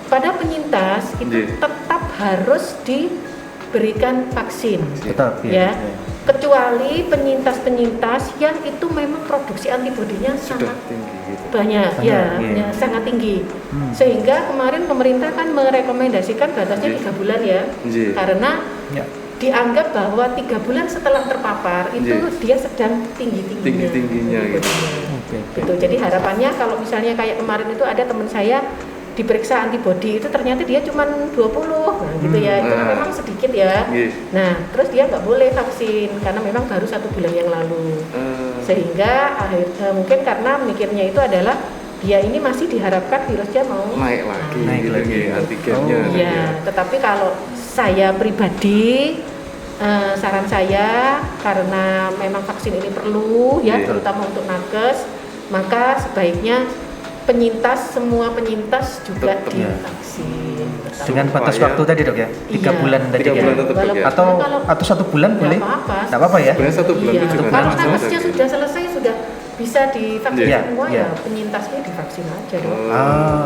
Speaker 5: pada penyintas itu
Speaker 3: Iya.
Speaker 5: tetap harus diberikan vaksin.
Speaker 4: Tetap
Speaker 5: Ya,
Speaker 4: ya.
Speaker 5: kecuali penyintas-penyintas yang itu memang produksi antibodinya
Speaker 3: Sudah
Speaker 5: sangat
Speaker 3: tinggi gitu.
Speaker 5: banyak,
Speaker 4: Banyak,
Speaker 5: ya,
Speaker 4: iya.
Speaker 5: ya, sangat tinggi. Sehingga kemarin pemerintah kan merekomendasikan batasnya
Speaker 3: Iya.
Speaker 5: 3 bulan ya,
Speaker 3: Iya.
Speaker 5: karena
Speaker 4: Ya.
Speaker 5: dianggap bahwa 3 bulan setelah terpapar itu
Speaker 3: Iya.
Speaker 5: dia sedang tinggi-tingginya.
Speaker 3: Tinggi-tingginya gitu.
Speaker 4: Oke, oke.
Speaker 5: Gitu. Jadi harapannya kalau misalnya kayak kemarin itu ada teman saya diperiksa antibodi itu ternyata dia cuma 20, nah gitu ya, itu kan
Speaker 3: Nah.
Speaker 5: memang sedikit ya.
Speaker 3: Iya.
Speaker 5: Nah terus dia nggak boleh vaksin karena memang baru 1 bulan yang lalu, sehingga mungkin karena mikirnya itu adalah dia ini masih diharapkan virusnya mau
Speaker 3: naik lagi,
Speaker 4: Naik
Speaker 3: gitu,
Speaker 4: lagi.
Speaker 3: ya, antigennya.
Speaker 4: Oh,
Speaker 3: gitu
Speaker 5: Iya,
Speaker 3: ya.
Speaker 5: tetapi kalau saya pribadi, saran saya karena memang vaksin ini perlu ya,
Speaker 3: Iya.
Speaker 5: terutama untuk nakes, maka sebaiknya semua penyintas juga
Speaker 3: Tetap,
Speaker 4: ya.
Speaker 5: divaksin. Tetap.
Speaker 4: Dengan batas
Speaker 3: Supaya-
Speaker 4: waktu tadi dok ya, 3
Speaker 5: Iya.
Speaker 4: bulan tadi
Speaker 3: 3
Speaker 4: ya.
Speaker 3: bulan tetap
Speaker 5: Walaupun-
Speaker 3: ya.
Speaker 4: Atau 1 bulan
Speaker 5: Nggak
Speaker 4: boleh?
Speaker 5: apa-apa.
Speaker 4: Nggak apa-apa ya?
Speaker 3: Sebenarnya 1 bulan
Speaker 5: Iya.
Speaker 3: itu juga
Speaker 5: Kalau
Speaker 3: langsung
Speaker 5: nakesnya
Speaker 3: saja.
Speaker 5: sudah selesai, sudah bisa divaksin
Speaker 4: Iya.
Speaker 5: semua
Speaker 4: Iya.
Speaker 5: ya, penyintasnya divaksin aja dong.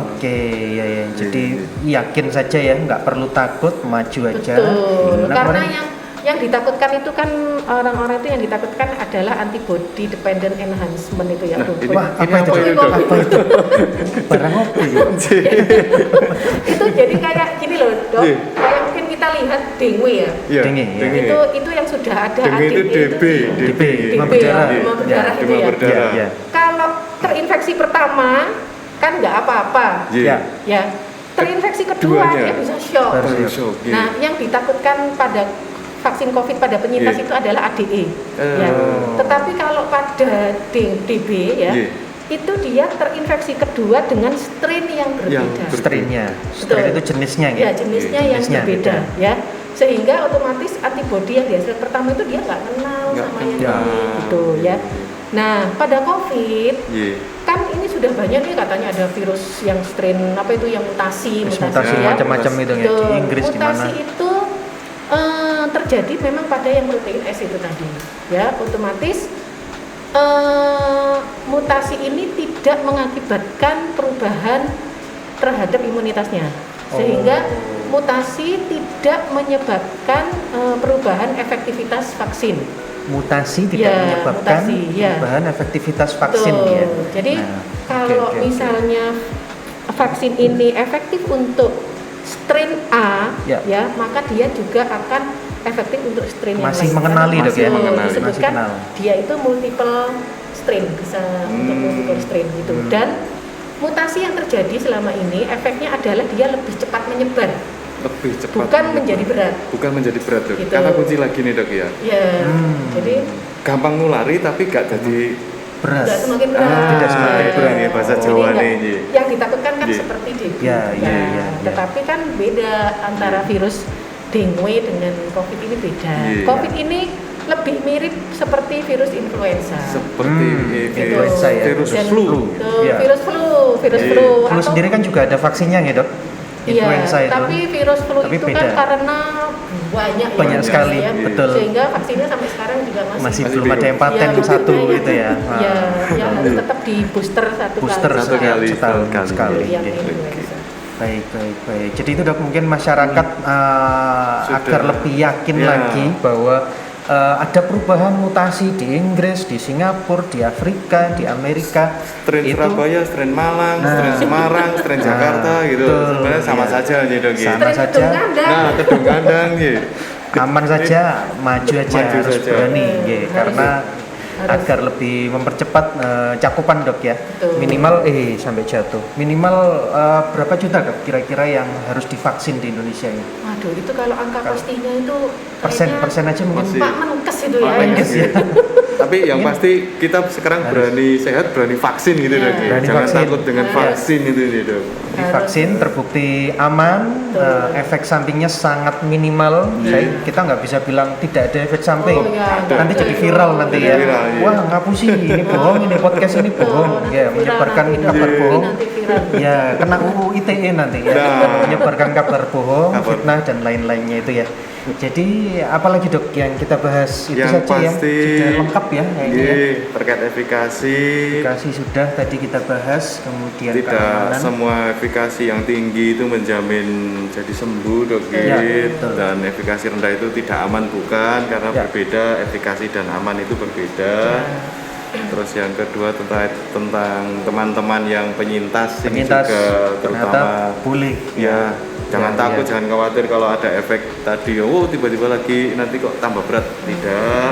Speaker 4: Oke, ya ya. Jadi yakin saja ya, nggak perlu takut, maju aja.
Speaker 5: Betul,
Speaker 4: Nah,
Speaker 5: karena
Speaker 4: kemarin-
Speaker 5: yang ditakutkan itu kan orang-orang itu yang ditakutkan adalah antibody dependent enhancement itu ya.
Speaker 3: Nah,
Speaker 5: Aduh,
Speaker 3: ini-
Speaker 4: Wah,
Speaker 3: ini
Speaker 4: apa itu?
Speaker 3: apa itu,
Speaker 4: Dok?
Speaker 3: Dok?
Speaker 4: Apa itu? Barang apa ya?
Speaker 5: itu jadi kayak gini loh dok,
Speaker 3: Iya.
Speaker 5: kayak mungkin kita lihat dengue ya.
Speaker 3: Iya,
Speaker 4: Dengue, ya.
Speaker 5: Itu yang sudah ada
Speaker 3: Dengue itu
Speaker 5: ADE
Speaker 3: DB,
Speaker 4: DB, demam
Speaker 5: DB,
Speaker 4: berdarah.
Speaker 5: demam berdarah
Speaker 4: Ya,
Speaker 5: itu
Speaker 3: demam
Speaker 5: ya.
Speaker 3: berdarah.
Speaker 4: Ya, ya.
Speaker 5: Kalau terinfeksi pertama kan nggak apa-apa,
Speaker 3: Iya.
Speaker 5: ya. Terinfeksi kedua
Speaker 3: Keduanya.
Speaker 5: dia bisa shock.
Speaker 4: Baru
Speaker 3: shock, iya.
Speaker 5: Nah, yang ditakutkan pada vaksin COVID pada penyintas
Speaker 3: Iya.
Speaker 5: itu adalah ADE. Ya. Tetapi kalau pada DB ya,
Speaker 3: Iya.
Speaker 5: itu dia terinfeksi kedua dengan strain yang berbeda.
Speaker 3: Yang
Speaker 4: Strainnya, strain itu jenisnya
Speaker 5: Ya,
Speaker 4: ya.
Speaker 5: jenisnya yang
Speaker 4: Jenisnya
Speaker 5: berbeda
Speaker 4: beda.
Speaker 5: ya. Sehingga otomatis antibodi yang dihasilkan pertama itu dia nggak kenal
Speaker 3: Nggak
Speaker 5: sama yang
Speaker 3: kenal.
Speaker 5: ini gitu ya. Nah, pada COVID
Speaker 3: Iya.
Speaker 5: kan ini sudah banyak nih katanya ada virus yang strain apa itu yang mutasi
Speaker 4: Mutasi
Speaker 5: ya.
Speaker 4: macam-macam itu ya. Di
Speaker 5: Betul.
Speaker 4: Inggris di mana?
Speaker 5: Mutasi itu terjadi memang pada yang protein S itu tadi ya, otomatis mutasi ini tidak mengakibatkan perubahan terhadap imunitasnya, sehingga mutasi tidak menyebabkan perubahan efektivitas vaksin.
Speaker 4: Mutasi tidak menyebabkan perubahan efektivitas vaksin.
Speaker 5: Betul.
Speaker 4: Ya.
Speaker 5: Jadi kalau misalnya vaksin ini efektif untuk strain A, ya maka dia juga akan efektif untuk strain yang lain.
Speaker 4: Masih mengenali dok ya?
Speaker 5: Disebutkan dia itu multiple strain, bisa untuk multiple strain gitu. Dan mutasi yang terjadi selama ini efeknya adalah dia lebih cepat menyebar.
Speaker 3: Lebih cepat.
Speaker 5: Bukan menjadi berat.
Speaker 3: Bukan menjadi berat dok.
Speaker 5: Gitu.
Speaker 3: Karena kunci lagi nih dok ya.
Speaker 5: Ya. Jadi
Speaker 3: gampang nulari tapi gak jadi
Speaker 4: berat.
Speaker 5: Tidak semakin berat.
Speaker 3: Tidak semakin berat ya bahasa Jawa nih.
Speaker 5: Yang ditakutkan kan seperti dengue.
Speaker 4: Ya.
Speaker 5: Tetapi kan beda antara virus dengue dengan COVID ini beda. COVID ini lebih mirip seperti virus influenza.
Speaker 3: Seperti
Speaker 4: influenza ya.
Speaker 3: Virus flu.
Speaker 5: Virus flu.
Speaker 4: Flu sendiri kan juga ada vaksinnya ya dok? Influenza itu.
Speaker 5: Tapi virus flu itu
Speaker 4: beda.
Speaker 5: kan karena banyak
Speaker 4: sekali,
Speaker 5: ya,
Speaker 4: betul.
Speaker 5: Sehingga vaksinnya sampai sekarang juga masih
Speaker 4: belum ada yang paten satu gitu ya.
Speaker 5: Yang harus tetap di booster satu
Speaker 4: kali. Setahun sekali. Baik. Jadi itu dok mungkin masyarakat agar lebih yakin lagi bahwa ada perubahan mutasi di Inggris, di Singapura, di Afrika, di Amerika.
Speaker 3: Strain Surabaya, strain Malang, strain Semarang, strain Jakarta gitu. Sebenarnya sama saja aja dok.
Speaker 4: Sama saja.
Speaker 3: Nah, kedung kandang gitu.
Speaker 4: Aman saja, maju aja, harus berani, karena agar lebih mempercepat cakupan dok ya.
Speaker 5: Betul.
Speaker 4: Minimal sampai jatuh. Minimal berapa juta dok kira-kira yang harus divaksin di Indonesia ini?
Speaker 5: Waduh, itu kalau angka pastinya itu
Speaker 4: persen aja mungkin.
Speaker 5: Pak menkes itu ya.
Speaker 4: Menkes ya.
Speaker 3: Tapi yang pasti kita sekarang berani sehat, berani vaksin gitu dok. Jangan takut dengan vaksin itu dok.
Speaker 4: Divaksin terbukti aman, efek sampingnya sangat minimal. Kita nggak bisa bilang tidak ada efek samping. Nanti jadi viral nanti ya. Wah ngapusi ini bohong, ini podcast ini bohong. Ya menyebarkan kabar bohong. Ya kena UU ITE nanti ya. Menyebarkan kabar bohong, fitnah dan lain-lainnya itu ya. Jadi apalagi dok yang kita bahas itu
Speaker 3: yang
Speaker 4: saja
Speaker 3: pasti,
Speaker 4: ya sudah lengkap ya kayaknya ya.
Speaker 3: Terkait efikasi
Speaker 4: sudah tadi kita bahas, kemudian
Speaker 3: tidak
Speaker 4: keamanan.
Speaker 3: Semua efikasi yang tinggi itu menjamin jadi sembuh dok dan efikasi rendah itu tidak aman bukan, karena berbeda, efikasi dan aman itu berbeda. Terus yang kedua tentang teman-teman yang penyintas ini juga terutama
Speaker 4: boleh
Speaker 3: jangan takut, jangan khawatir kalau ada efek tadi tiba-tiba lagi nanti kok tambah berat, tidak,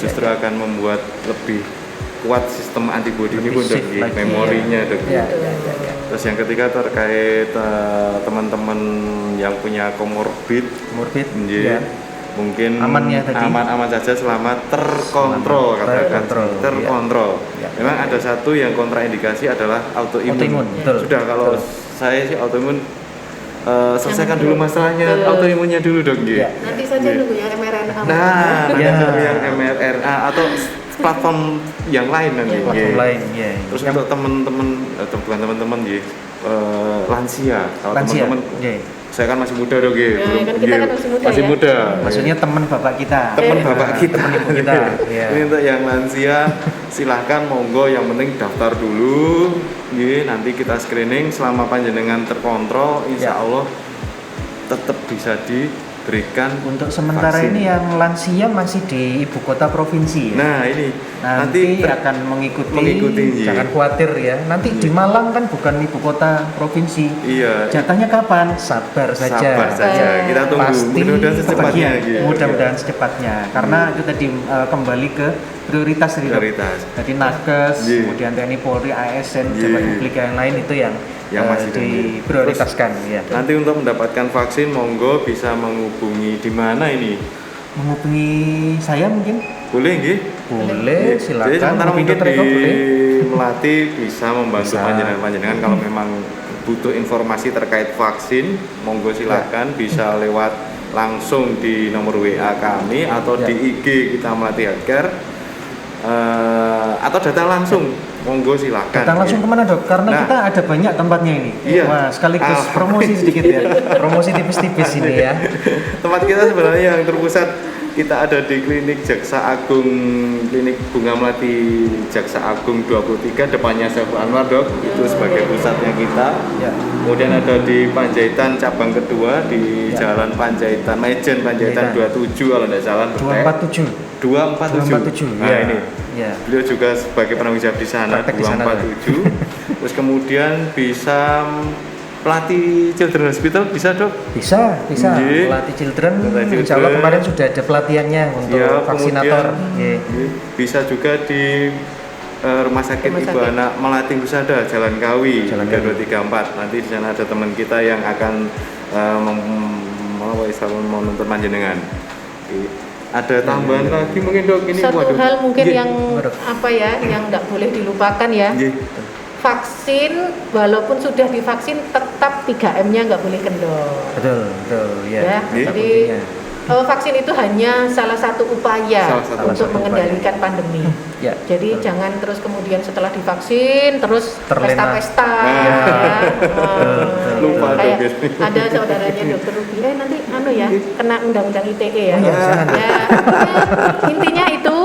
Speaker 3: justru akan membuat lebih kuat sistem antibodi ini pun dok, memorinya dok. Terus yang ketiga terkait teman-teman yang punya komorbid mungkin aman saja selama terkontrol, terkontrol. Memang ada satu yang kontraindikasi adalah autoimun. Sudah kalau saya sih autoimun selesaikan dulu masalahnya autoimunnya dulu dong
Speaker 5: nanti saja nunggu yang mRNA.
Speaker 3: Yang mRNA atau platform yang lain nanti. Terus untuk teman-teman bukan teman-teman lansia. Kalau teman-teman saya kan masih muda dong
Speaker 5: kita kan masih muda.
Speaker 4: Maksudnya teman bapak kita.
Speaker 3: Teman bapak kita.
Speaker 4: Teman ibu kita.
Speaker 3: Ini untuk yang lansia silahkan monggo, yang penting daftar dulu. Nanti kita screening selama panjenengan terkontrol, insya Allah tetap bisa diberikan. Untuk
Speaker 4: sementara
Speaker 3: vaksin.
Speaker 4: Ini yang lansia masih di ibu kota provinsi ya?
Speaker 3: Nah ini
Speaker 4: nanti akan mengikuti jangan khawatir ya. Nanti di Malang kan bukan ibu kota provinsi.
Speaker 3: Iya.
Speaker 4: Jatahnya kapan? Sabar saja.
Speaker 3: Kita tunggu.
Speaker 4: Pasti
Speaker 3: secepatnya.
Speaker 4: Mudah-mudahan secepatnya. Karena itu tadi kembali ke prioritas. Jadi nakes, kemudian TNI Polri, ASN, pejabat publik yang lain itu yang masih diprioritaskan.
Speaker 3: Nanti untuk mendapatkan vaksin monggo bisa menghubungi di mana ini?
Speaker 4: Menghubungi saya mungkin?
Speaker 3: Boleh nggih?
Speaker 4: Boleh, silakan.
Speaker 3: Jadi sementara mungkin di Melati bisa membantu panjenengan kalau memang butuh informasi terkait vaksin, monggo silakan bisa lewat langsung di nomor WA kami atau di IG kita Melati Healthcare atau datang langsung. Monggo silakan.
Speaker 4: Datang langsung kemana dok? Karena kita ada banyak tempatnya ini. Wah, sekaligus promosi sedikit ya. Promosi tipis-tipis ini ya.
Speaker 3: Tempat kita sebenarnya yang terpusat kita ada di klinik Jaksa Agung, klinik Bunga Melati Jaksa Agung 23, depannya Saiful Anwar, Dok. Itu sebagai pusatnya kita.
Speaker 4: Ya.
Speaker 3: Kemudian ada di Panjaitan cabang kedua di Jalan Panjaitan Mejen, Panjaitan 27 kalau tidak salah.
Speaker 4: 247.
Speaker 3: 247. Nah,
Speaker 4: ya.
Speaker 3: ini.
Speaker 4: Ya.
Speaker 3: Beliau juga sebagai penanggung jawab di sana,
Speaker 4: Praktek di sana,
Speaker 3: 247. Terus kemudian bisa pelatih Children Hospital, bisa, Dok?
Speaker 4: Bisa.
Speaker 3: Nggih.
Speaker 4: Pelatih children,
Speaker 3: Pelatih
Speaker 4: insya Allah
Speaker 3: children.
Speaker 4: kemarin sudah ada pelatihannya untuk
Speaker 3: Ya,
Speaker 4: vaksinator.
Speaker 3: kemudian bisa juga di Rumah Sakit
Speaker 5: Rumah
Speaker 3: Ibu
Speaker 5: Sakit.
Speaker 3: Anak Melati Husada, Jalan Kawi,
Speaker 4: Jalan
Speaker 3: 3234. Nanti di sana ada teman kita yang akan menonton panjenengan. Ada tambahan lagi mungkin, Dok, ini
Speaker 5: Satu hal mungkin
Speaker 3: Nggih.
Speaker 5: yang apa ya, yang tidak boleh dilupakan ya.
Speaker 3: Nggih.
Speaker 5: Vaksin, walaupun sudah divaksin, tetap 3M-nya nggak boleh kendor.
Speaker 4: Betul, ya.
Speaker 5: Ya,
Speaker 3: Nggih.
Speaker 5: jadi vaksin itu hanya salah satu upaya
Speaker 3: Salah satu
Speaker 5: untuk
Speaker 4: upaya.
Speaker 5: mengendalikan pandemi.
Speaker 4: Ya,
Speaker 5: Jadi
Speaker 4: betul.
Speaker 5: jangan terus kemudian setelah divaksin terus
Speaker 4: Terlena.
Speaker 5: pesta-pesta.
Speaker 3: Nah.
Speaker 5: Ya.
Speaker 3: Lupa tuh,
Speaker 5: Kayak
Speaker 3: guys.
Speaker 5: ada saudaranya Dokter Ruby, nanti ya kena undang-undang ITE ya.
Speaker 4: Oh, iya, jangan.
Speaker 5: Ya, intinya itu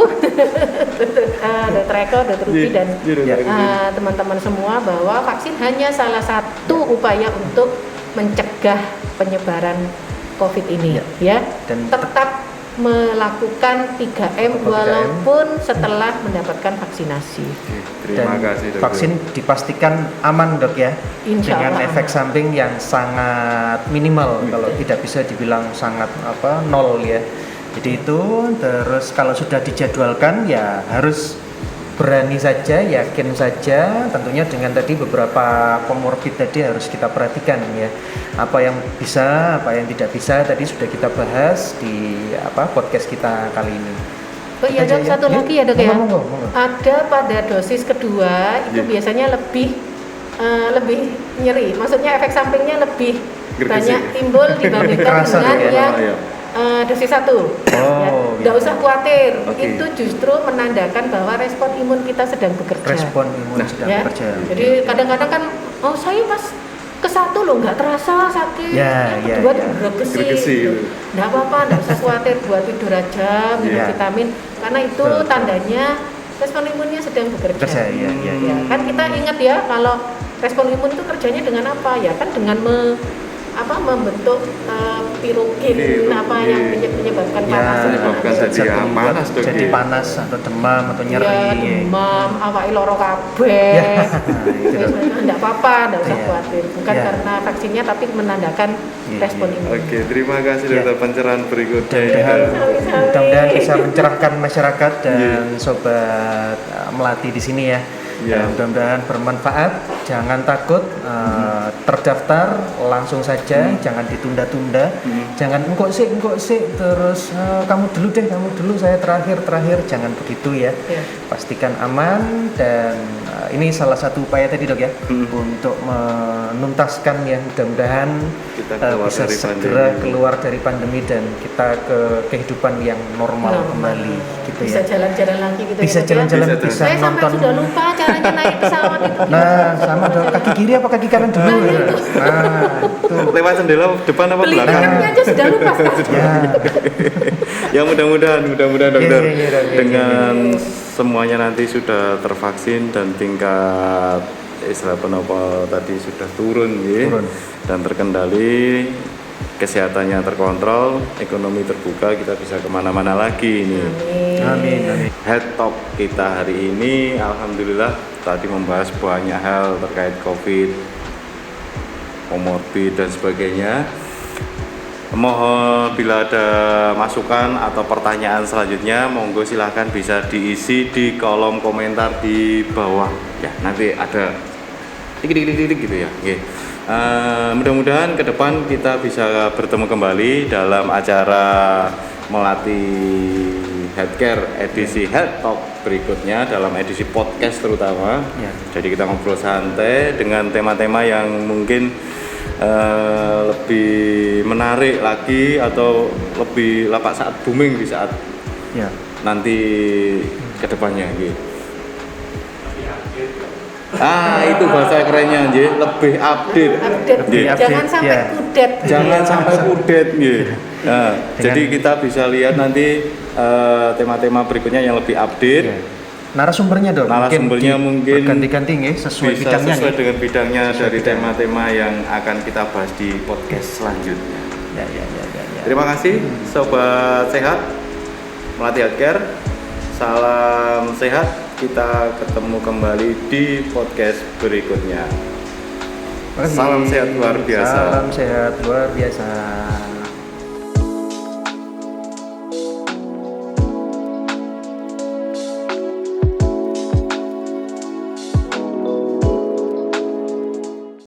Speaker 5: Dokter Eko, Dokter Ruby dan teman-teman semua bahwa vaksin hanya salah satu upaya untuk mencegah penyebaran COVID ini, ya.
Speaker 4: Dan
Speaker 5: tetap melakukan 3M walaupun setelah mendapatkan vaksinasi.
Speaker 3: Terima
Speaker 4: Dan
Speaker 3: kasih, Dok.
Speaker 4: vaksin dipastikan aman, Dok, ya.
Speaker 5: Insya
Speaker 4: Dengan
Speaker 5: Allah
Speaker 4: efek
Speaker 5: aman.
Speaker 4: samping yang sangat minimal, kalau tidak bisa dibilang sangat nol ya. Jadi itu terus kalau sudah dijadwalkan ya harus berani saja, yakin saja, tentunya dengan tadi beberapa komorbid tadi harus kita perhatikan ya. Apa yang bisa, apa yang tidak bisa tadi sudah kita bahas di podcast kita kali ini.
Speaker 5: Oh iya, Dok, satu lagi ya, Dok, ya.
Speaker 4: Monggo.
Speaker 5: Ada pada dosis kedua itu
Speaker 3: Iya.
Speaker 5: biasanya lebih nyeri. Maksudnya efek sampingnya lebih
Speaker 3: Gergesi.
Speaker 5: banyak timbul dibandingkan
Speaker 4: Kerasa,
Speaker 5: dengan
Speaker 4: Dok, ya?
Speaker 5: yang
Speaker 3: Iya.
Speaker 5: dosis 1. Nggak
Speaker 4: iya.
Speaker 5: usah khawatir.
Speaker 3: Oke.
Speaker 5: Itu justru menandakan bahwa respon imun kita sedang bekerja.
Speaker 4: Respon imun sedang
Speaker 5: Ya.
Speaker 4: bekerja.
Speaker 5: Jadi kadang-kadang kan, saya pas ke satu loh nggak terasa sakit,
Speaker 4: Ya,
Speaker 5: yang
Speaker 4: ya,
Speaker 5: kedua
Speaker 4: ya.
Speaker 3: Gergesi.
Speaker 5: nggak apa-apa, nggak usah khawatir, buat tidur aja, minum
Speaker 4: Ya.
Speaker 5: vitamin, karena itu
Speaker 4: Betul.
Speaker 5: tandanya respon imunnya sedang bekerja.
Speaker 4: Bekerja, ya.
Speaker 5: Ya, kan kita ingat ya kalau respon imun itu kerjanya dengan apa ya, kan dengan membentuk pirokin yang menyebabkan
Speaker 4: Ya,
Speaker 5: panas.
Speaker 3: menyebabkan jadi panas, Dok,
Speaker 4: jadi
Speaker 3: ya.
Speaker 4: panas atau demam atau nyeri.
Speaker 5: Ya, demam, awake loro kabeh.
Speaker 4: Ya, itu dong.
Speaker 5: Enggak apa-apa, enggak usah
Speaker 4: Iya.
Speaker 5: khawatir. Bukan
Speaker 4: Iya.
Speaker 5: karena vaksinnya tapi menandakan
Speaker 4: Iya,
Speaker 5: respon
Speaker 4: iya.
Speaker 5: imun.
Speaker 3: Oke, terima kasih,
Speaker 4: Ya.
Speaker 3: Dokter, pencerahan berikutnya.
Speaker 4: Mudah-mudahan bisa mencerahkan masyarakat dan
Speaker 3: Iya.
Speaker 4: sobat Melati di sini ya.
Speaker 3: Iya.
Speaker 4: Dan mudah-mudahan bermanfaat. Jangan takut, terdaftar langsung saja, jangan ditunda-tunda. Jangan engkok sih terus kamu dulu saya terakhir, jangan begitu ya.
Speaker 5: Iya.
Speaker 4: Pastikan aman dan ini salah satu upaya tadi, Dok, ya, untuk menuntaskan ya, mudah-mudahan
Speaker 3: Kita keluar
Speaker 4: bisa
Speaker 3: dari
Speaker 4: segera
Speaker 3: pandemi.
Speaker 4: keluar dari pandemi dan kita ke kehidupan yang normal kembali gitu
Speaker 5: Bisa
Speaker 4: ya.
Speaker 5: jalan-jalan lagi gitu
Speaker 4: Bisa
Speaker 5: ya, Dok, ya.
Speaker 4: jalan-jalan,
Speaker 3: Bisa
Speaker 4: bisa
Speaker 5: Saya sampai
Speaker 4: nonton.
Speaker 5: sudah lupa caranya naik pesawat itu.
Speaker 4: Nah, sama Dok, kaki kiri apa kaki kanan dulu? Nah, tuh.
Speaker 3: Lewat jendela depan apa
Speaker 5: Beli
Speaker 3: belakang?
Speaker 5: helmnya aja sudah lupa sekarang.
Speaker 4: Ya,
Speaker 3: Ya mudah-mudahan Dokter,
Speaker 4: Iya,
Speaker 3: dengan semuanya nanti sudah tervaksin dan tingkat istilah penopol tadi sudah turun, ya,
Speaker 4: Turun.
Speaker 3: dan terkendali, kesehatannya terkontrol, ekonomi terbuka, kita bisa kemana-mana lagi ini.
Speaker 4: amin.
Speaker 3: Head Talk kita hari ini alhamdulillah tadi membahas banyak hal terkait COVID, komorbid dan sebagainya. Mohon bila ada masukan atau pertanyaan selanjutnya, monggo silahkan bisa diisi di kolom komentar di bawah. Ya, nanti ada tik gitu ya. Oke. Mudah-mudahan ke depan kita bisa bertemu kembali dalam acara Melati Healthcare edisi Health Talk berikutnya, dalam edisi podcast terutama.
Speaker 4: Ya.
Speaker 3: Jadi kita ngobrol santai dengan tema-tema yang mungkin lebih menarik lagi atau lebih lapak saat booming di saat
Speaker 4: Ya.
Speaker 3: nanti kedepannya gitu. Itu bahasa kerennya lebih update.
Speaker 5: Update.
Speaker 3: Nggih.
Speaker 5: Jangan sampai
Speaker 4: Ya.
Speaker 5: kudet.
Speaker 3: Jangan sampai kudet nggih. Nah, jadi kita bisa lihat nanti tema-tema berikutnya yang lebih update.
Speaker 4: Ya. Narasumbernya dok,
Speaker 3: Narasumbernya mungkin
Speaker 4: ganti-ganti nih sesuai
Speaker 3: bisa
Speaker 4: bidangnya.
Speaker 3: sesuai dengan bidangnya
Speaker 4: Sesuai
Speaker 3: dari
Speaker 4: bidangnya.
Speaker 3: tema-tema yang akan kita bahas di podcast selanjutnya.
Speaker 4: Ya.
Speaker 3: Terima kasih sobat sehat Melati Healthcare. Salam sehat. Kita ketemu kembali di podcast berikutnya.
Speaker 4: Makasih.
Speaker 3: Salam sehat luar biasa.
Speaker 4: Salam sehat luar biasa.